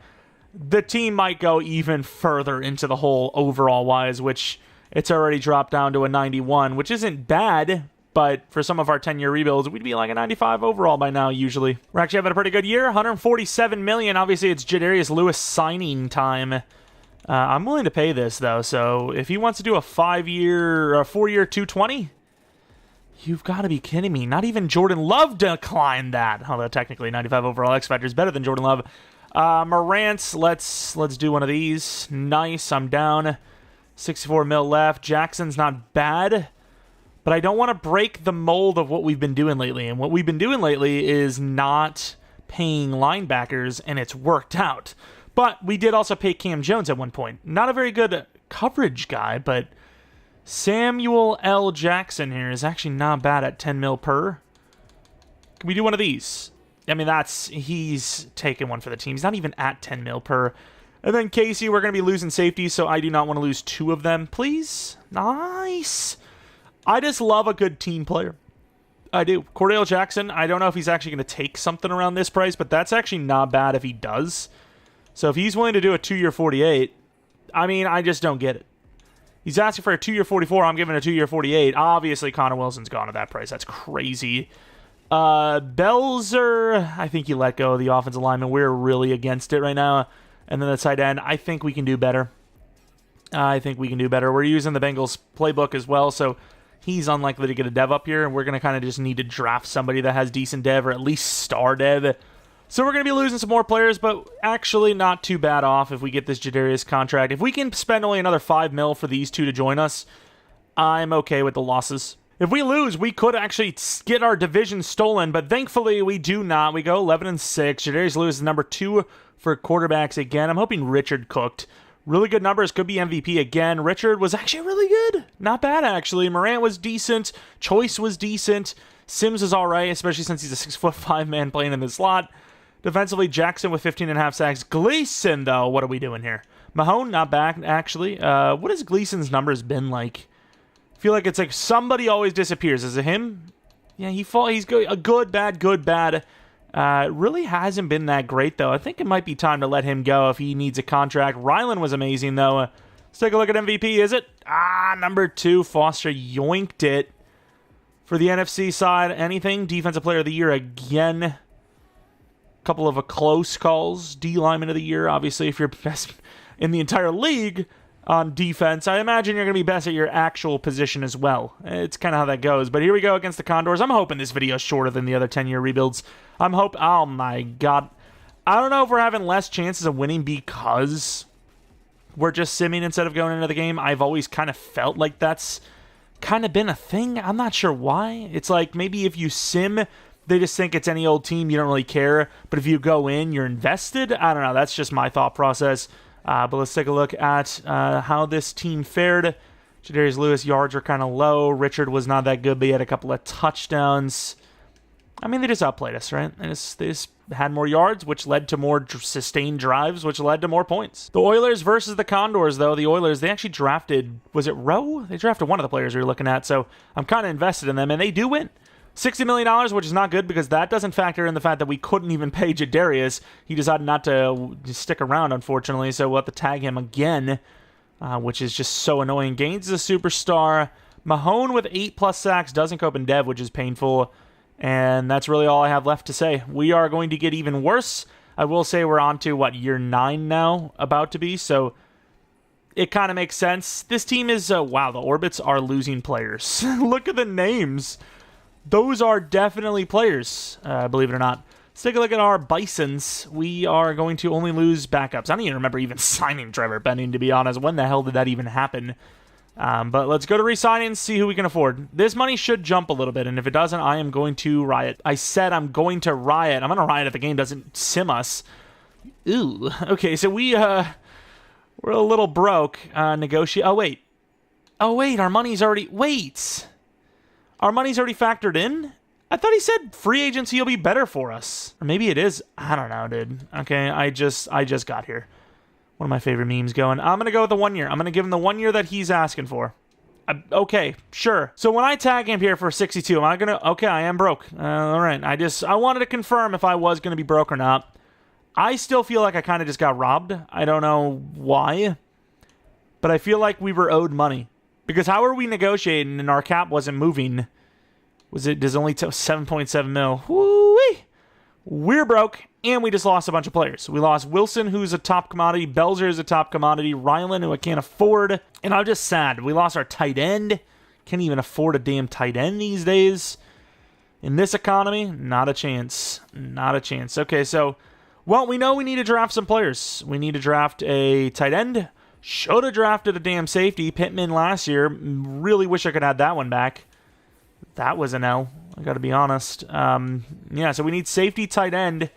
The team might go even further into the hole overall-wise, which it's already dropped down to a 91, which isn't bad, but for some of our 10-year rebuilds, we'd be like a 95 overall by now, usually. We're actually having a pretty good year. $147 million. Obviously, it's Jadarius Lewis signing time. I'm willing to pay this, though, so if he wants to do a 4-year 220, you've got to be kidding me. Not even Jordan Love declined that, although technically 95 overall X Factor is better than Jordan Love. Morantz, let's do one of these. Nice, I'm down. 64 mil left. Jackson's not bad, but I don't want to break the mold of what we've been doing lately, and what we've been doing lately is not paying linebackers, and it's worked out. But we did also pay Cam Jones at one point. Not a very good coverage guy, but Samuel L. Jackson here is actually not bad at 10 mil per. Can we do one of these? I mean, he's taking one for the team. He's not even at 10 mil per. And then Casey, we're going to be losing safety, so I do not want to lose 2 of them. Please? Nice. I just love a good team player. I do. Cordell Jackson, I don't know if he's actually going to take something around this price, but that's actually not bad if he does. So if he's willing to do a 2-year 48, I mean, I just don't get it. He's asking for a 2-year 44. I'm giving a 2-year 48. Obviously, Connor Wilson's gone at that price. That's crazy. Belzer, I think you let go of the offensive lineman. We're really against it right now. And then the tight end, I think we can do better. We're using the Bengals playbook as well, so he's unlikely to get a dev up here. And we're going to kind of just need to draft somebody that has decent dev or at least star dev. So we're going to be losing some more players, but actually not too bad off if we get this Jadarius contract. If we can spend only another $5 million for these two to join us, I'm okay with the losses. If we lose, we could actually get our division stolen, but thankfully we do not. We go 11-6. Jadarius Lewis is number 2 for quarterbacks again. I'm hoping Richard cooked. Really good numbers. Could be MVP again. Richard was actually really good. Not bad, actually. Morant was decent. Choice was decent. Sims is all right, especially since he's a 6'5" man playing in the slot. Defensively, Jackson with 15.5 sacks. Gleason, though, what are we doing here? Mahone, not back, actually. What has Gleason's numbers been like? I feel like it's like somebody always disappears. Is it him? Yeah, he's good. A good, bad. Really hasn't been that great, though. I think it might be time to let him go if he needs a contract. Rylan was amazing, though. Let's take a look at MVP. Is it? Number 2, Foster yoinked it. For the NFC side, anything? Defensive Player of the Year again. Couple of close calls. D lineman of the year, obviously, if you're best in the entire league on defense. I imagine you're going to be best at your actual position as well. It's kind of how that goes. But here we go against the Condors. I'm hoping this video is shorter than the other 10-year rebuilds. Oh my god. I don't know if we're having less chances of winning because we're just simming instead of going into the game. I've always kind of felt like that's kind of been a thing. I'm not sure why. It's like maybe if you sim, they just think it's any old team, you don't really care. But if you go in, you're invested. I don't know. That's just my thought process. But let's take a look at how this team fared. Jadarius Lewis yards are kind of low. Richard was not that good, but he had a couple of touchdowns. I mean, they just outplayed us, right? They just had more yards, which led to more sustained drives, which led to more points. The Oilers versus the Condors, though. The Oilers, they actually drafted, was it Rowe? They drafted one of the players we were looking at, so I'm kind of invested in them, and they do win. $60 million, which is not good because that doesn't factor in the fact that we couldn't even pay Jadarius. He decided not to stick around, unfortunately, so we'll have to tag him again, which is just so annoying. Gaines is a superstar. Mahone with 8+ sacks doesn't cope in dev, which is painful, and that's really all I have left to say. We are going to get even worse. I will say we're on to, year 9 now, about to be, so it kind of makes sense. This team is, wow, the Orbits are losing players. Look at the names. Those are definitely players, believe it or not. Let's take a look at our Bisons. We are going to only lose backups. I don't even remember even signing Trevor Benning, to be honest. When the hell did that even happen? But let's go to re-signing and see who we can afford. This money should jump a little bit, and if it doesn't, I am going to riot. I said I'm going to riot. I'm going to riot if the game doesn't sim us. Ooh. Okay, so we're a little broke. Negotiate. Oh, wait, our money's already... Wait. Our money's already factored in? I thought he said free agency will be better for us. Or maybe it is. I don't know, dude. Okay, I just got here. One of my favorite memes going. I'm going to go with the 1 year. I'm going to give him the 1 year that he's asking for. Okay, sure. So when I tag him here for 62, am I going to... Okay, I am broke. All right. I wanted to confirm if I was going to be broke or not. I still feel like I kind of just got robbed. I don't know why. But I feel like we were owed money. Because how are we negotiating and our cap wasn't moving? Does only 7.7 mil? Woo-wee! We're broke, and we just lost a bunch of players. We lost Wilson, who's a top commodity. Belzer is a top commodity. Rylan, who I can't afford. And I'm just sad. We lost our tight end. Can't even afford a damn tight end these days. In this economy, not a chance. Not a chance. Okay, so, well, we know we need to draft some players. We need to draft a tight end. Should have drafted a damn safety. Pittman last year. Really wish I could have that one back. That was an L. I got to be honest. Yeah, so we need safety, tight end.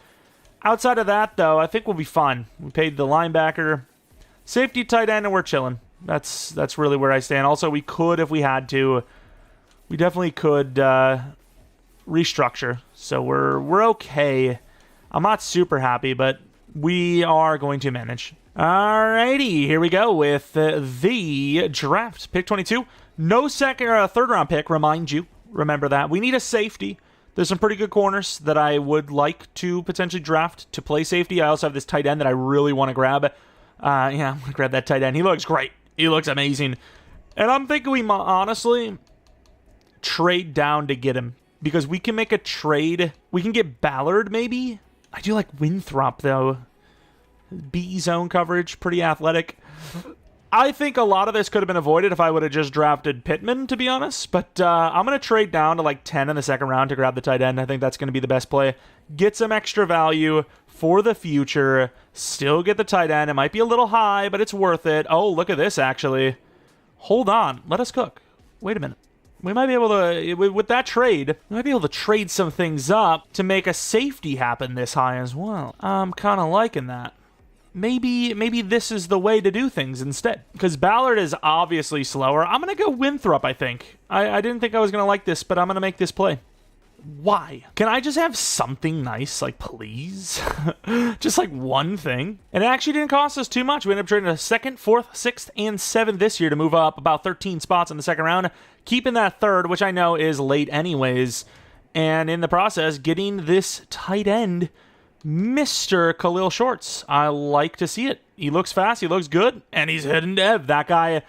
Outside of that, though, I think we'll be fine. We paid the linebacker. Safety, tight end, and we're chilling. That's really where I stand. Also, we could, if we had to, we definitely could restructure. So we're okay. I'm not super happy, but we are going to manage. Alrighty, here we go with the draft. Pick 22. No second or third round pick, remind you. Remember that. We need a safety. There's some pretty good corners that I would like to potentially draft to play safety. I also have this tight end that I really want to grab. Yeah, I'm going to grab that tight end. He looks great. He looks amazing. And I'm thinking we honestly trade down to get him. Because we can make a trade. We can get Ballard, maybe. I do like Winthrop, though. B zone coverage, pretty athletic. I think a lot of this could have been avoided if I would have just drafted Pittman, to be honest. But I'm going to trade down to like 10 in the second round to grab the tight end. I think that's going to be the best play. Get some extra value for the future. Still get the tight end. It might be a little high, but it's worth it. Oh, look at this, actually. Hold on. Let us cook. Wait a minute. We might be able to, with that trade, we might be able to trade some things up to make a safety happen this high as well. I'm kind of liking that. Maybe this is the way to do things instead. Because Ballard is obviously slower. I'm going to go Winthrop, I think. I didn't think I was going to like this, but I'm going to make this play. Why? Can I just have something nice, like, please? Just, like, one thing? And it actually didn't cost us too much. We ended up trading a 2nd, 4th, 6th, and 7th this year to move up about 13 spots in the second round. Keeping that 3rd, which I know is late anyways. And in the process, getting this tight end, Mr. Khalil Shorts. I like to see it. He looks fast, he looks good, and he's hidden dev. That guy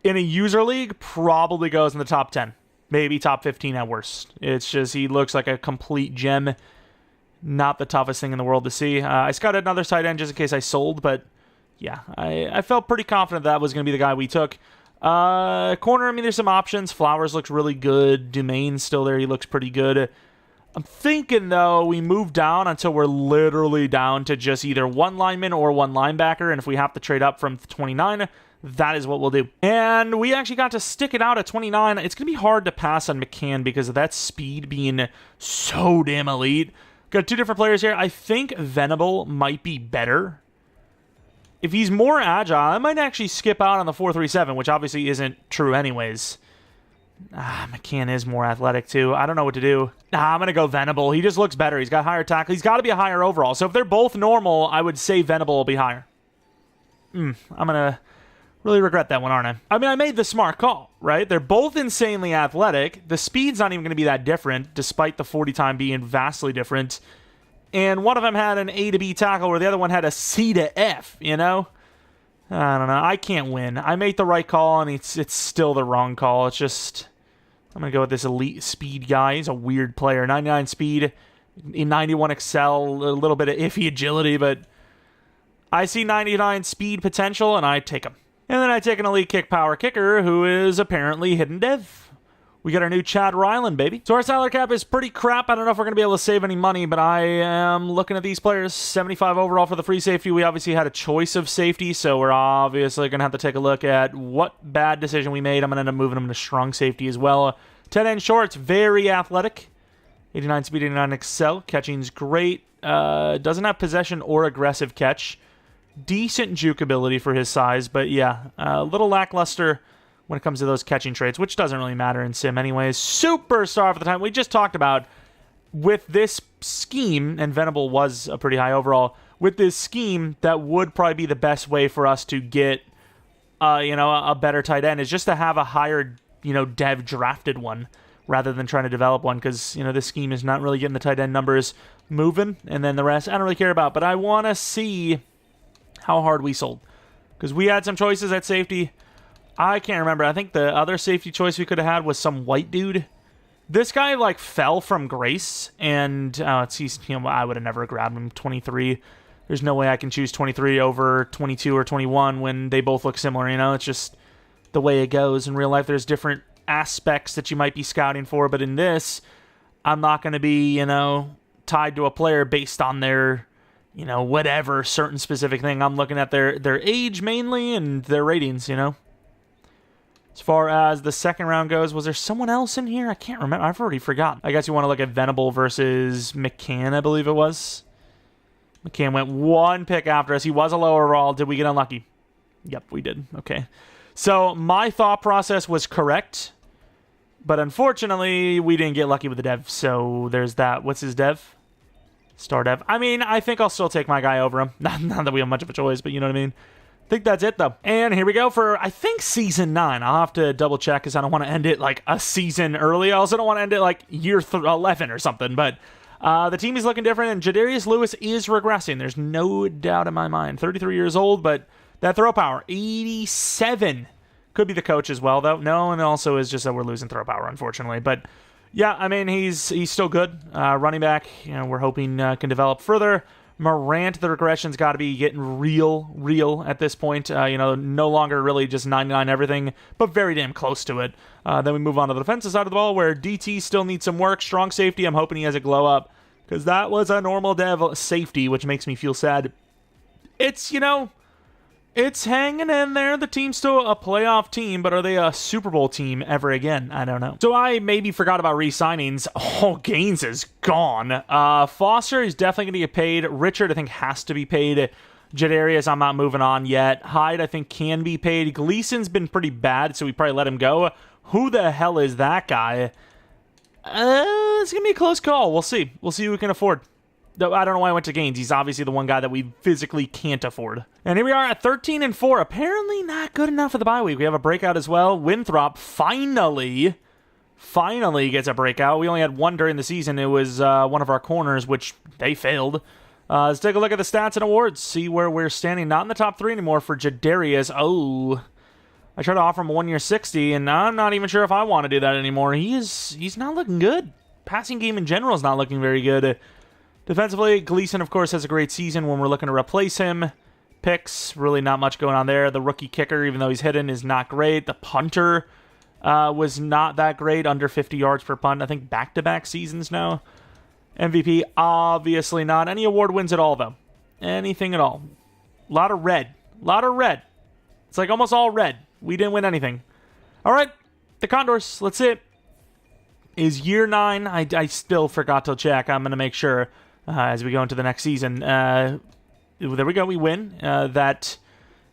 in a user league probably goes in the top 10. Maybe top 15 at worst. It's just, he looks like a complete gem. Not the toughest thing in the world to see. I scouted another tight end just in case I sold, but yeah, I felt pretty confident that was going to be the guy we took. Corner, I mean, there's some options. Flowers looks really good. Dumain's still there. He looks pretty good. I'm thinking, though, we move down until we're literally down to just either one lineman or one linebacker, and if we have to trade up from 29, that is what we'll do. And we actually got to stick it out at 29. It's going to be hard to pass on McCann because of that speed being so damn elite. Got two different players here. I think Venable might be better. If he's more agile, I might actually skip out on the 4.37, which obviously isn't true anyways. McCann is more athletic too. I don't know what to do. I'm going to go Venable. He just looks better. He's got higher tackle. He's got to be a higher overall. So if they're both normal, I would say Venable will be higher. I'm going to really regret that one, aren't I? I mean, I made the smart call, right? They're both insanely athletic. The speed's not even going to be that different, despite the 40 time being vastly different. And one of them had an A to B tackle where the other one had a C to F, you know? I don't know. I can't win. I made the right call, and it's still the wrong call. It's just, I'm going to go with this elite speed guy. He's a weird player. 99 speed, 91 excel, a little bit of iffy agility, but I see 99 speed potential, and I take him. And then I take an elite kick power kicker who is apparently hidden dev. We got our new Chad Ryland, baby. So our salary cap is pretty crap. I don't know if we're going to be able to save any money, but I am looking at these players. 75 overall for the free safety. We obviously had a choice of safety, so we're obviously going to have to take a look at what bad decision we made. I'm going to end up moving him to strong safety as well. 10 end shorts, very athletic. 89 speed, 89 excel. Catching's great. Doesn't have possession or aggressive catch. Decent juke ability for his size, but yeah, a little lackluster when it comes to those catching traits, which doesn't really matter in Sim anyways. Superstar for the time. We just talked about with this scheme, and Venable was a pretty high overall, with this scheme, that would probably be the best way for us to get, a better tight end, is just to have a higher, dev drafted one rather than trying to develop one, because, this scheme is not really getting the tight end numbers moving, and then the rest I don't really care about, but I want to see how hard we sold, because we had some choices at safety. I can't remember. I think the other safety choice we could have had was some white dude. This guy, fell from grace, and I would have never grabbed him. 23. There's no way I can choose 23 over 22 or 21 when they both look similar, It's just the way it goes. In real life, there's different aspects that you might be scouting for, but in this, I'm not going to be, tied to a player based on their, whatever certain specific thing. I'm looking at their age mainly and their ratings, As far as the second round goes, was there someone else in here? I can't remember. I've already forgotten. I guess you want to look at Venable versus McCann, I believe it was. McCann went one pick after us. He was a low overall. Did we get unlucky? Yep, we did. Okay. So my thought process was correct, but unfortunately, we didn't get lucky with the dev. So there's that. What's his dev? Star dev. I mean, I think I'll still take my guy over him. Not that we have much of a choice, but you know what I mean? I think that's it, though. And here we go for, I think, Season 9. I'll have to double-check because I don't want to end it, a season early. I also don't want to end it, year 11 or something. But the team is looking different, and Jadarius Lewis is regressing. There's no doubt in my mind. 33 years old, but that throw power, 87. Could be the coach as well, though. No, and also is just that we're losing throw power, unfortunately. But, yeah, I mean, he's still good. Running back, we're hoping can develop further. Morant, the regression's got to be getting real at this point. No longer really just 99 everything, but very damn close to it. Then we move on to the defensive side of the ball, where DT still needs some work. Strong safety, I'm hoping he has a glow up, because that was a normal dev safety, which makes me feel sad. It's hanging in there. The team's still a playoff team, but are they a Super Bowl team ever again? I don't know. So I maybe forgot about re-signings. Oh, Gaines is gone. Foster is definitely going to get paid. Richard, I think, has to be paid. Jadarius, I'm not moving on yet. Hyde, I think, can be paid. Gleason's been pretty bad, so we probably let him go. Who the hell is that guy? It's going to be a close call. We'll see. We'll see who we can afford. I don't know why I went to Gaines. He's obviously the one guy that we physically can't afford. And here we are at 13-4. Apparently not good enough for the bye week. We have a breakout as well. Winthrop finally gets a breakout. We only had one during the season. It was one of our corners, which they failed. Let's take a look at the stats and awards. See where we're standing. Not in the top 3 anymore for Jadarius. Oh, I tried to offer him a 1-year 60, and I'm not even sure if I want to do that anymore. He's not looking good. Passing game in general is not looking very good. Defensively, Gleason, of course, has a great season when we're looking to replace him. Picks, really not much going on there. The rookie kicker, even though he's hidden, is not great. The punter was not that great, under 50 yards per punt. I think back-to-back seasons now. MVP, obviously not. Any award wins at all, though. Anything at all. A lot of red. It's like almost all red. We didn't win anything. All right, the Condors, let's see it. Is year 9. I still forgot to check. I'm going to make sure. As we go into the next season. There we go, we win. That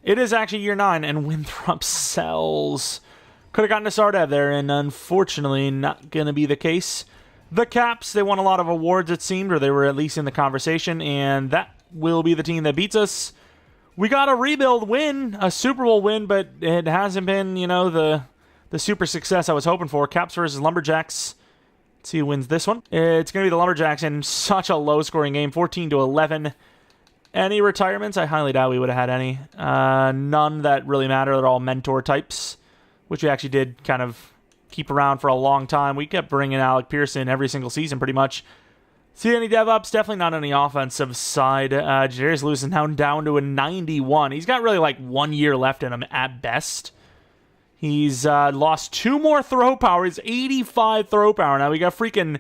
it is actually year 9, and Winthrop sells. Could have gotten a Sardev there, and unfortunately not going to be the case. The Caps, they won a lot of awards, it seemed, or they were at least in the conversation, and that will be the team that beats us. We got a rebuild win, a Super Bowl win, but it hasn't been, the super success I was hoping for. Caps versus Lumberjacks. Let's see who wins this one. It's going to be the Lumberjacks in such a low-scoring game, 14-11. Any retirements? I highly doubt we would have had any. None that really matter. They're all mentor types, which we actually did kind of keep around for a long time. We kept bringing Alec Pearson every single season, pretty much. See any dev-ups? Definitely not on the offensive side. Jadarius Lewis is now down to a 91. He's got really like 1 year left in him at best. He's lost 2 more throw power. He's 85 throw power. Now we got freaking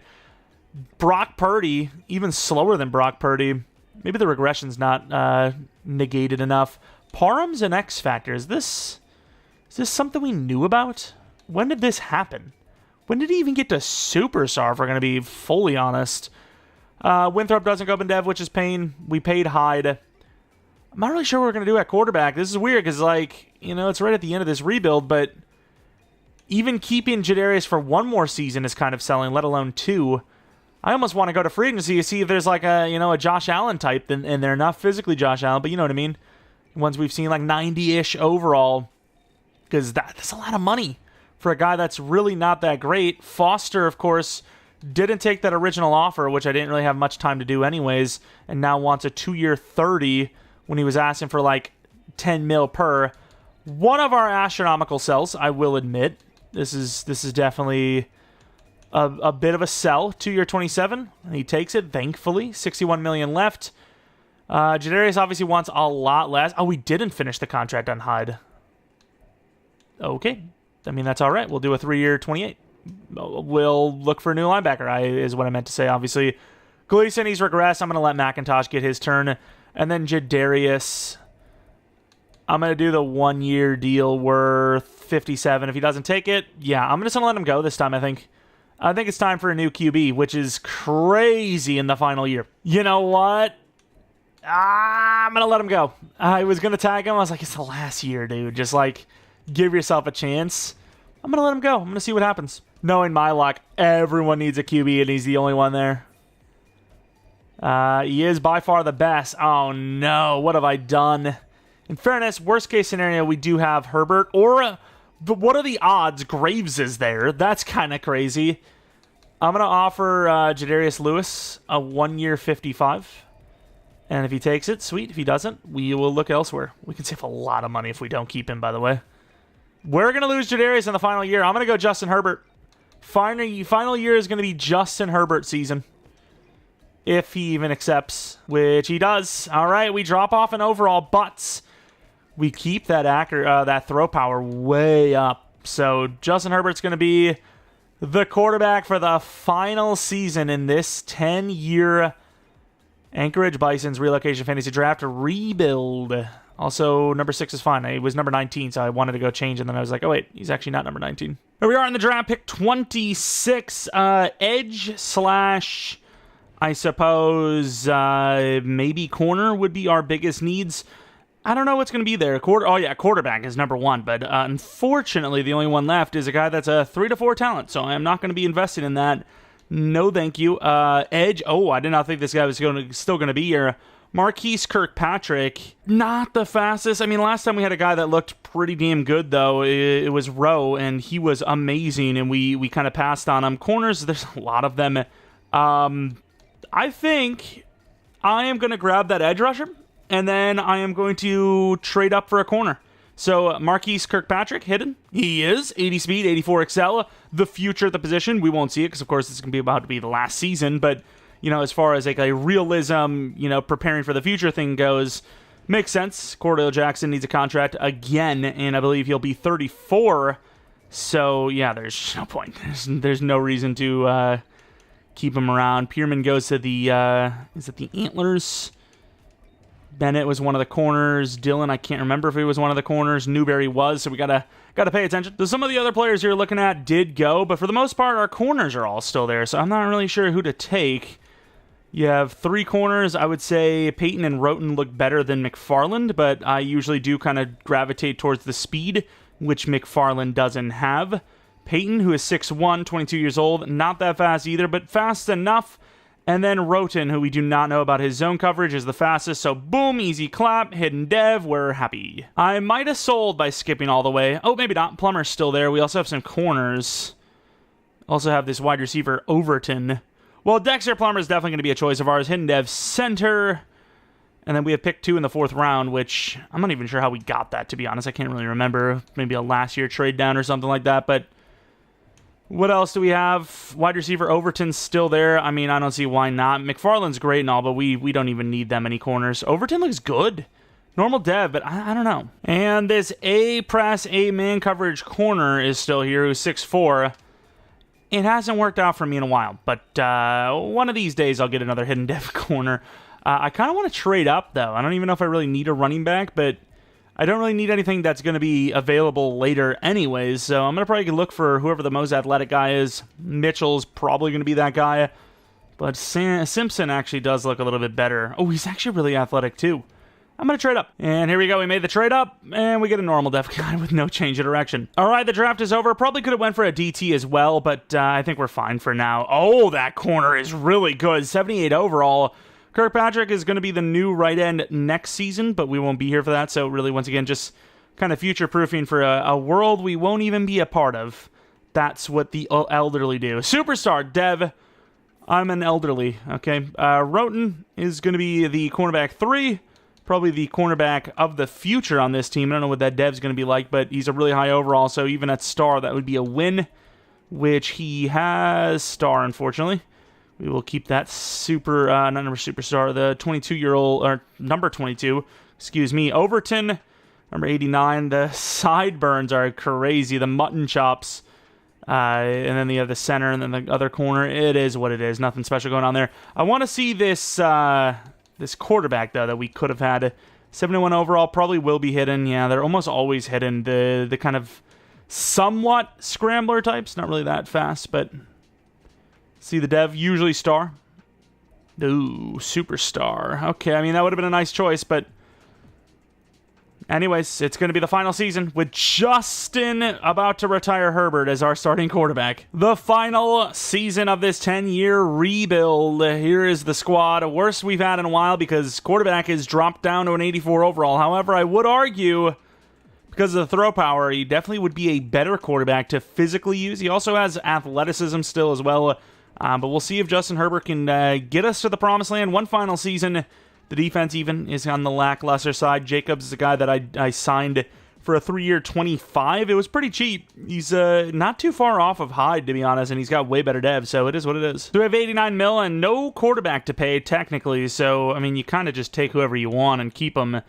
Brock Purdy, even slower than Brock Purdy. Maybe the regression's not negated enough. Parham's an X Factor. Is this something we knew about? When did this happen? When did he even get to Superstar, if we're going to be fully honest? Winthrop doesn't go up in dev, which is pain. We paid Hyde. I'm not really sure what we're going to do at quarterback. This is weird because, it's right at the end of this rebuild, but even keeping Jadarius for 1 more season is kind of selling, let alone 2. I almost want to go to free agency to see if there's a Josh Allen type in there. Not physically Josh Allen, but you know what I mean. Ones we've seen 90-ish overall, because that's a lot of money for a guy that's really not that great. Foster, of course, didn't take that original offer, which I didn't really have much time to do anyways, and now wants a 2-year 30 when he was asking for 10 mil per. One of our astronomical sells, I will admit. This is definitely a bit of a sell. 2-year 27. He takes it, thankfully. 61 million left. Jadarius obviously wants a lot less. Oh, we didn't finish the contract on Hyde. Okay. I mean, that's all right. We'll do a 3-year 28. We'll look for a new linebacker, is what I meant to say, obviously. Gleason, he's regressed. I'm going to let McIntosh get his turn. And then Jadarius, I'm going to do the 1-year deal worth 57. If he doesn't take it, yeah, I'm just going to let him go this time, I think. I think it's time for a new QB, which is crazy in the final year. You know what? I'm going to let him go. I was going to tag him. I was like, it's the last year, dude. Just, give yourself a chance. I'm going to let him go. I'm going to see what happens. Knowing my luck, everyone needs a QB, and he's the only one there. He is by far the best. Oh, no. What have I done? In fairness, worst case scenario, we do have Herbert. Or, what are the odds Graves is there? That's kind of crazy. I'm going to offer Jadarius Lewis a 1-year 55. And if he takes it, sweet. If he doesn't, we will look elsewhere. We can save a lot of money if we don't keep him, by the way. We're going to lose Jadarius in the final year. I'm going to go Justin Herbert. Final year is going to be Justin Herbert season. if he even accepts, which he does. All right, we drop off an overall, but we keep that throw power way up. So Justin Herbert's going to be the quarterback for the final season in this 10-year Anchorage Bisons Relocation Fantasy Draft rebuild. Also, number 6 is fine. It was number 19, so I wanted to go change, and then I was like, oh, wait, he's actually not number 19. Here we are in the draft, pick 26, edge slash, I suppose, maybe corner would be our biggest needs. I don't know what's going to be there. Quarterback is number 1, but unfortunately, the only one left is a guy that's a 3 to 4 talent, so I'm not going to be invested in that. No, thank you. Edge, I did not think this guy was still going to be here. Marquise Kirkpatrick, not the fastest. I mean, last time we had a guy that looked pretty damn good, though. It was Rowe, and he was amazing, and we kind of passed on him. Corners, there's a lot of them. I think I am going to grab that edge rusher, and then I am going to trade up for a corner. So Marquise Kirkpatrick, hidden. He is 80 speed, 84 excel. The future at the position, we won't see it because, of course, this is going to be about to be the last season, but as far as like a realism, preparing for the future thing goes, makes sense. Cordell Jackson needs a contract again, and I believe he'll be 34. So, yeah, there's no point. There's no reason to keep him around. Pierman goes to the, is it the Antlers? Bennett was one of the corners. Dillon, I can't remember if he was one of the corners. Newberry was, so we gotta pay attention. So some of the other players you're looking at did go, but for the most part, our corners are all still there, so I'm not really sure who to take. You have 3 corners. I would say Peyton and Roten look better than McFarland, but I usually do kind of gravitate towards the speed, which McFarland doesn't have. Peyton, who is 6'1", 22 years old, not that fast either, but fast enough. And then Roten, who we do not know about his zone coverage, is the fastest, so boom, easy clap, hidden dev, we're happy. I might have sold by skipping all the way. Oh, maybe not. Plummer's still there. We also have some corners. Also have this wide receiver, Overton. Well, Dexter Plummer is definitely going to be a choice of ours. Hidden dev center. And then we have pick 2 in the 4th round, which I'm not even sure how we got that, to be honest. I can't really remember. Maybe a last year trade down or something like that. But what else do we have? Wide receiver Overton's still there. I mean, I don't see why not. McFarland's great and all, but we don't even need that many corners. Overton looks good. Normal dev, but I don't know. And this A-press, A-man coverage corner is still here, who's 6'4". It hasn't worked out for me in a while, but one of these days I'll get another hidden dev corner. I kind of want to trade up, though. I don't even know if I really need a running back, but I don't really need anything that's going to be available later anyways, so I'm going to probably look for whoever the most athletic guy is. Mitchell's probably going to be that guy, but Simpson actually does look a little bit better. Oh, he's actually really athletic, too. I'm going to trade up. And here we go. We made the trade up, and we get a normal def guy with no change of direction. All right, the draft is over. Probably could have went for a DT as well, but I think we're fine for now. Oh, that corner is really good. 78 overall. Kirkpatrick is going to be the new right end next season, but we won't be here for that. So really, once again, just kind of future-proofing for a world we won't even be a part of. That's what the elderly do. Superstar, Dev. I'm an elderly, okay? Roten is going to be the cornerback 3. Probably the cornerback of the future on this team. I don't know what that dev's going to be like, but he's a really high overall, so even at star, that would be a win, which he has star, unfortunately. We will keep that not number superstar, the 22-year-old, or number 22, excuse me, Overton, number 89. The sideburns are crazy, the mutton chops, and then you have the center, and then the other corner. It is what it is, nothing special going on there. I want to see this quarterback, though, that we could have had. 71 overall, probably will be hidden. Yeah, they're almost always hidden. The kind of somewhat scrambler types, not really that fast, but see the dev, usually star. Ooh, superstar. Okay, I mean, that would have been a nice choice, but anyways, it's going to be the final season with Justin about to retire Herbert as our starting quarterback. The final season of this 10-year rebuild. Here is the squad. Worst we've had in a while because quarterback has dropped down to an 84 overall. However, I would argue, because of the throw power, he definitely would be a better quarterback to physically use. He also has athleticism still as well. But we'll see if Justin Herbert can get us to the promised land. One final season. The defense even is on the lackluster side. Jacobs is a guy that I signed for a 3-year 25. It was pretty cheap. He's not too far off of Hyde, to be honest, and he's got way better dev, so it is what it is. So we have 89 mil and no quarterback to pay, technically, so, I mean, you kind of just take whoever you want and keep them.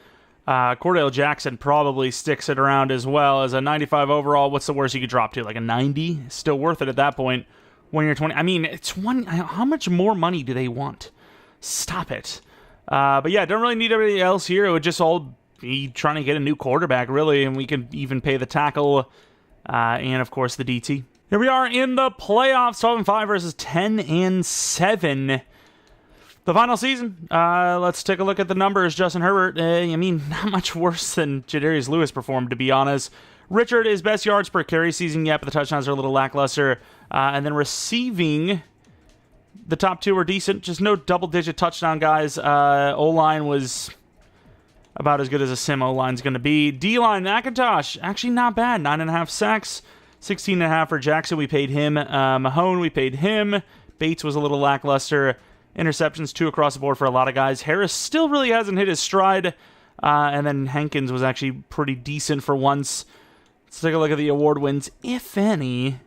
Cordell Jackson probably sticks it around as well as a 95 overall. What's the worst you could drop to? Like a 90? Still worth it at that point. 1-year 20. I mean, it's one. How much more money do they want? Stop it. But yeah, don't really need everything else here. It would just all be trying to get a new quarterback, really, and we could even pay the tackle and, of course, the DT. Here we are in the playoffs, 12-5 versus 10-7. The final season. Let's take a look at the numbers. Justin Herbert, I mean, not much worse than Jadarius Lewis performed, to be honest. Richard is best yards per carry season yet, but the touchdowns are a little lackluster. And then receiving, the top two were decent. Just no double-digit touchdown guys. O-line was about as good as a sim O-line's going to be. D-line, McIntosh, actually not bad. 9.5 sacks, 16.5 for Jackson. We paid him. Mahone, we paid him. Bates was a little lackluster. Interceptions, 2 across the board for a lot of guys. Harris still really hasn't hit his stride. And then Hankins was actually pretty decent for once. Let's take a look at the award wins, if any.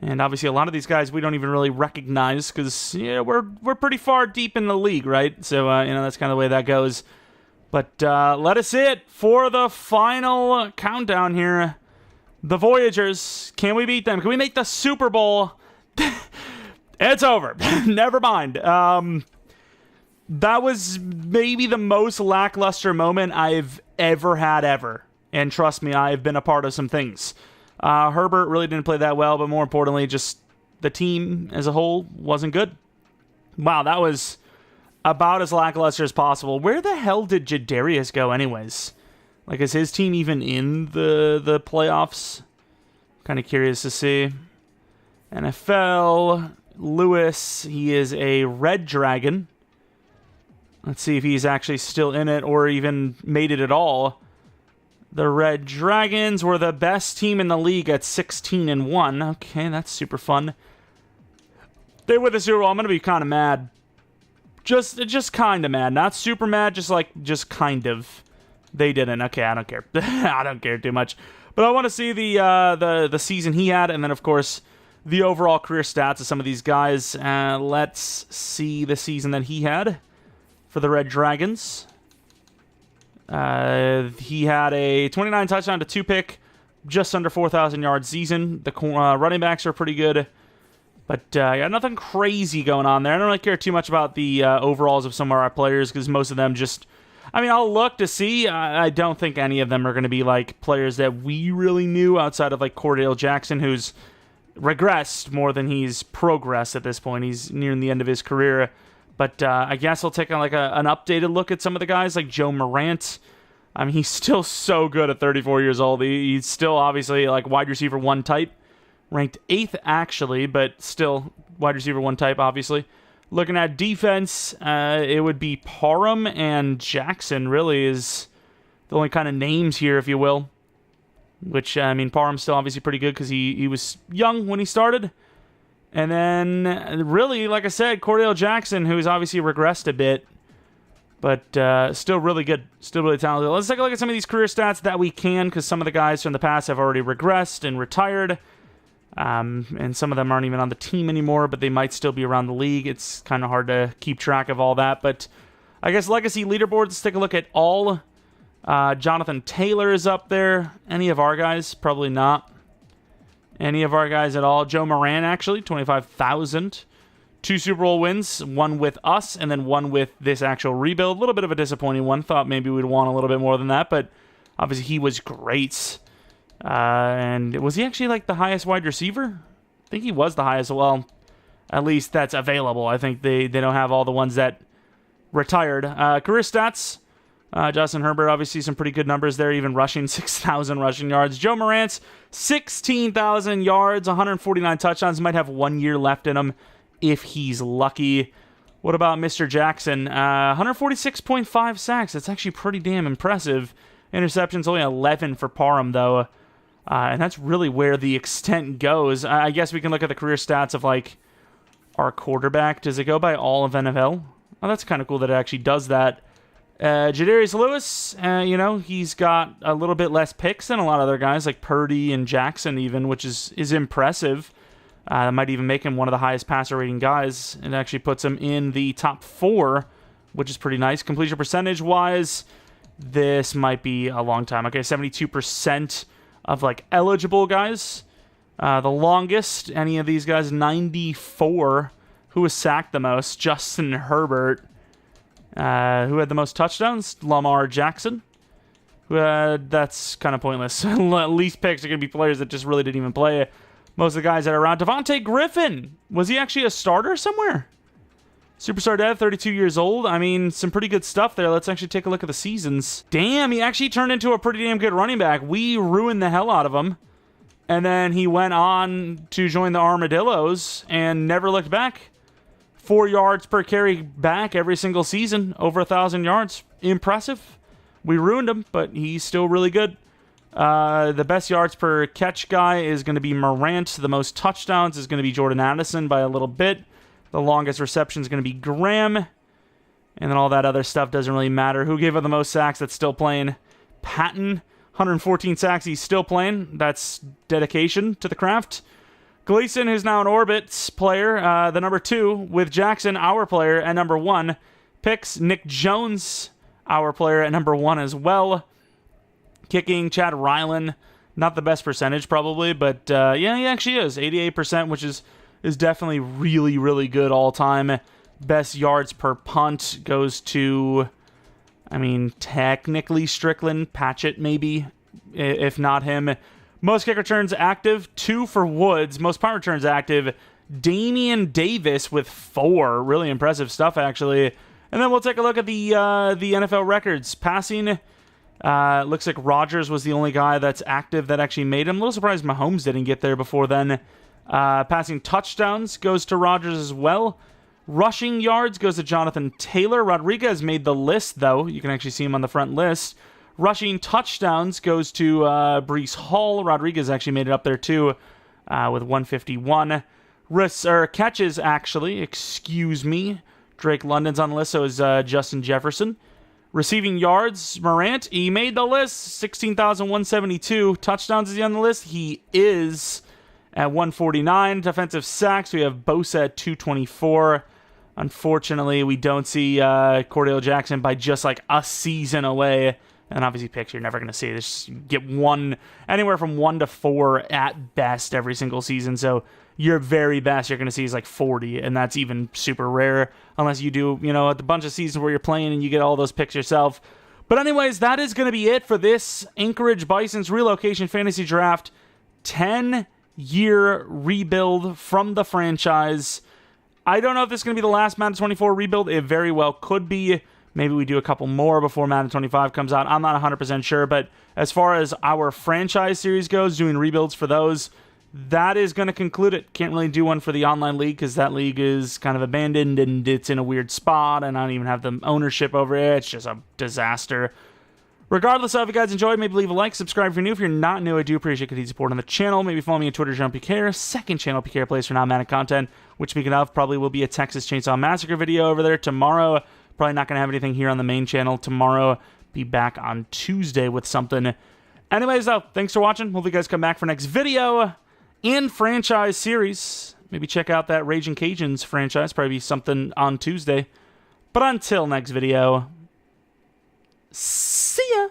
And obviously a lot of these guys we don't even really recognize because we're pretty far deep in the league, right? So, that's kind of the way that goes. But let us hit for the final countdown here. The Voyagers. Can we beat them? Can we make the Super Bowl? It's over. Never mind. That was maybe the most lackluster moment I've ever had ever. And trust me, I've been a part of some things. Herbert really didn't play that well, but more importantly, just the team as a whole wasn't good. Wow, that was about as lackluster as possible. Where the hell did Jadarius go anyways? Like, is his team even in the playoffs? Kind of curious to see. NFL, Lewis, he is a Red Dragon. Let's see if he's actually still in it or even made it at all. The Red Dragons were the best team in the league at 16-1. Okay, that's super fun. They were the Super Bowl. I'm going to be kind of mad. Just kind of mad. Not super mad, just kind of. They didn't. Okay, I don't care. I don't care too much. But I want to see the season he had, and then, of course, the overall career stats of some of these guys. Let's see the season that he had for the Red Dragons. He had a 29 touchdown to 2 pick, just under 4,000 yard season. The running backs are pretty good, but yeah, nothing crazy going on there. I don't really care too much about the overalls of some of our players because most of them just, I mean, I'll look to see. I don't think any of them are going to be like players that we really knew outside of like Cordell Jackson, who's regressed more than he's progressed at this point. He's nearing the end of his career. But I guess I'll take an updated look at some of the guys like Joe Morant. I mean, he's still so good at 34 years old. He's still obviously like wide receiver 1 type. Ranked 8th actually, but still wide receiver 1 type, obviously. Looking at defense, it would be Parham and Jackson really is the only kind of names here, if you will. Which, I mean, Parham's still obviously pretty good because he was young when he started. And then, really, like I said, Cordell Jackson, who's obviously regressed a bit, but still really good, still really talented. Let's take a look at some of these career stats that we can, because some of the guys from the past have already regressed and retired, and some of them aren't even on the team anymore, but they might still be around the league. It's kind of hard to keep track of all that, but I guess legacy leaderboards, let's take a look at all. Jonathan Taylor is up there. Any of our guys? Probably not. Any of our guys at all. Joe Moran, actually, 25,000. 2 Super Bowl wins, 1 with us, and then 1 with this actual rebuild. A little bit of a disappointing one. Thought maybe we'd want a little bit more than that, but obviously he was great. And was he actually like the highest wide receiver? I think he was the highest. Well, at least that's available. I think they don't have all the ones that retired. Career stats. Justin Herbert, obviously some pretty good numbers there, even rushing 6,000 rushing yards. Joe Morant's 16,000 yards, 149 touchdowns, might have 1 year left in him if he's lucky. What about Mr. Jackson? 146.5 sacks. That's actually pretty damn impressive. Interceptions, only 11 for Parham, though. And that's really where the extent goes. I guess we can look at the career stats of, like, our quarterback. Does it go by all of NFL? Oh, that's kind of cool that it actually does that. Jadarius Lewis, you know, he's got a little bit less picks than a lot of other guys, like Purdy and Jackson even, which is impressive. That might even make him one of the highest passer rating guys. It actually puts him in the top 4, which is pretty nice. Completion percentage-wise, this might be a long time. Okay, 72% of, like, eligible guys. The longest, any of these guys, 94. Who was sacked the most? Justin Herbert. Who had the most touchdowns? Lamar Jackson. That's kind of pointless. Least picks are going to be players that just really didn't even play. Most of the guys that are around. Devontae Griffin. Was he actually a starter somewhere? Superstar Dev, 32 years old. I mean, some pretty good stuff there. Let's actually take a look at the seasons. Damn, he actually turned into a pretty damn good running back. We ruined the hell out of him. And then he went on to join the Armadillos and never looked back. 4 yards per carry back every single season. Over 1,000 yards. Impressive. We ruined him, but he's still really good. The best yards per catch guy is going to be Morant. The most touchdowns is going to be Jordan Addison by a little bit. The longest reception is going to be Graham. And then all that other stuff doesn't really matter. Who gave up the most sacks that's still playing? Patton. 114 sacks. He's still playing. That's dedication to the craft. Gleason, who's now an Orbits player, the number 2, with Jackson, our player, at number 1. Picks, Nick Jones, our player, at number 1 as well. Kicking, Chad Ryland, not the best percentage probably, but yeah, he actually is. 88%, which is definitely really, really good all-time. Best yards per punt goes to, I mean, technically Strickland, Patchett maybe, if not him. Most kick returns active, 2 for Woods. Most punt returns active, Damian Davis with 4. Really impressive stuff, actually. And then we'll take a look at the NFL records. Passing, looks like Rodgers was the only guy that's active that actually made him. A little surprised Mahomes didn't get there before then. Passing touchdowns goes to Rodgers as well. Rushing yards goes to Jonathan Taylor. Rodriguez made the list, though. You can actually see him on the front list. Rushing touchdowns goes to Breece Hall. Rodriguez actually made it up there, too, with 151. Catches, actually, excuse me. Drake London's on the list, so is Justin Jefferson. Receiving yards, Morant, he made the list, 16,172. Touchdowns, is he on the list? He is at 149. Defensive sacks, we have Bosa at 224. Unfortunately, we don't see Cordell Jackson by just like a season away. And obviously picks you're never going to see. This get anywhere from 1 to 4 at best every single season. So your very best you're going to see is like 40, and that's even super rare unless you do, you know, a bunch of seasons where you're playing and you get all those picks yourself. But anyways, that is going to be it for this Anchorage Bisons Relocation Fantasy Draft. 10-year rebuild from the franchise. I don't know if this is going to be the last Madden 24 rebuild. It very well could be. Maybe we do a couple more before Madden 25 comes out. I'm not 100% sure, but as far as our franchise series goes, doing rebuilds for those, that is going to conclude it. Can't really do one for the online league because that league is kind of abandoned and it's in a weird spot, and I don't even have the ownership over it. It's just a disaster. Regardless of, if you guys enjoyed, maybe leave a like, subscribe if you're new. If you're not new, I do appreciate continued support on the channel. Maybe follow me on Twitter, Jeromepkr. Second channel, PKR Plays for non-Madden content, which, speaking of, probably will be a Texas Chainsaw Massacre video over there tomorrow. Probably not going to have anything here on the main channel tomorrow. Be back on Tuesday with something. Anyways, though, thanks for watching. Hope you guys come back for next video and franchise series. Maybe check out that Raging Cajuns franchise. Probably be something on Tuesday. But until next video, see ya!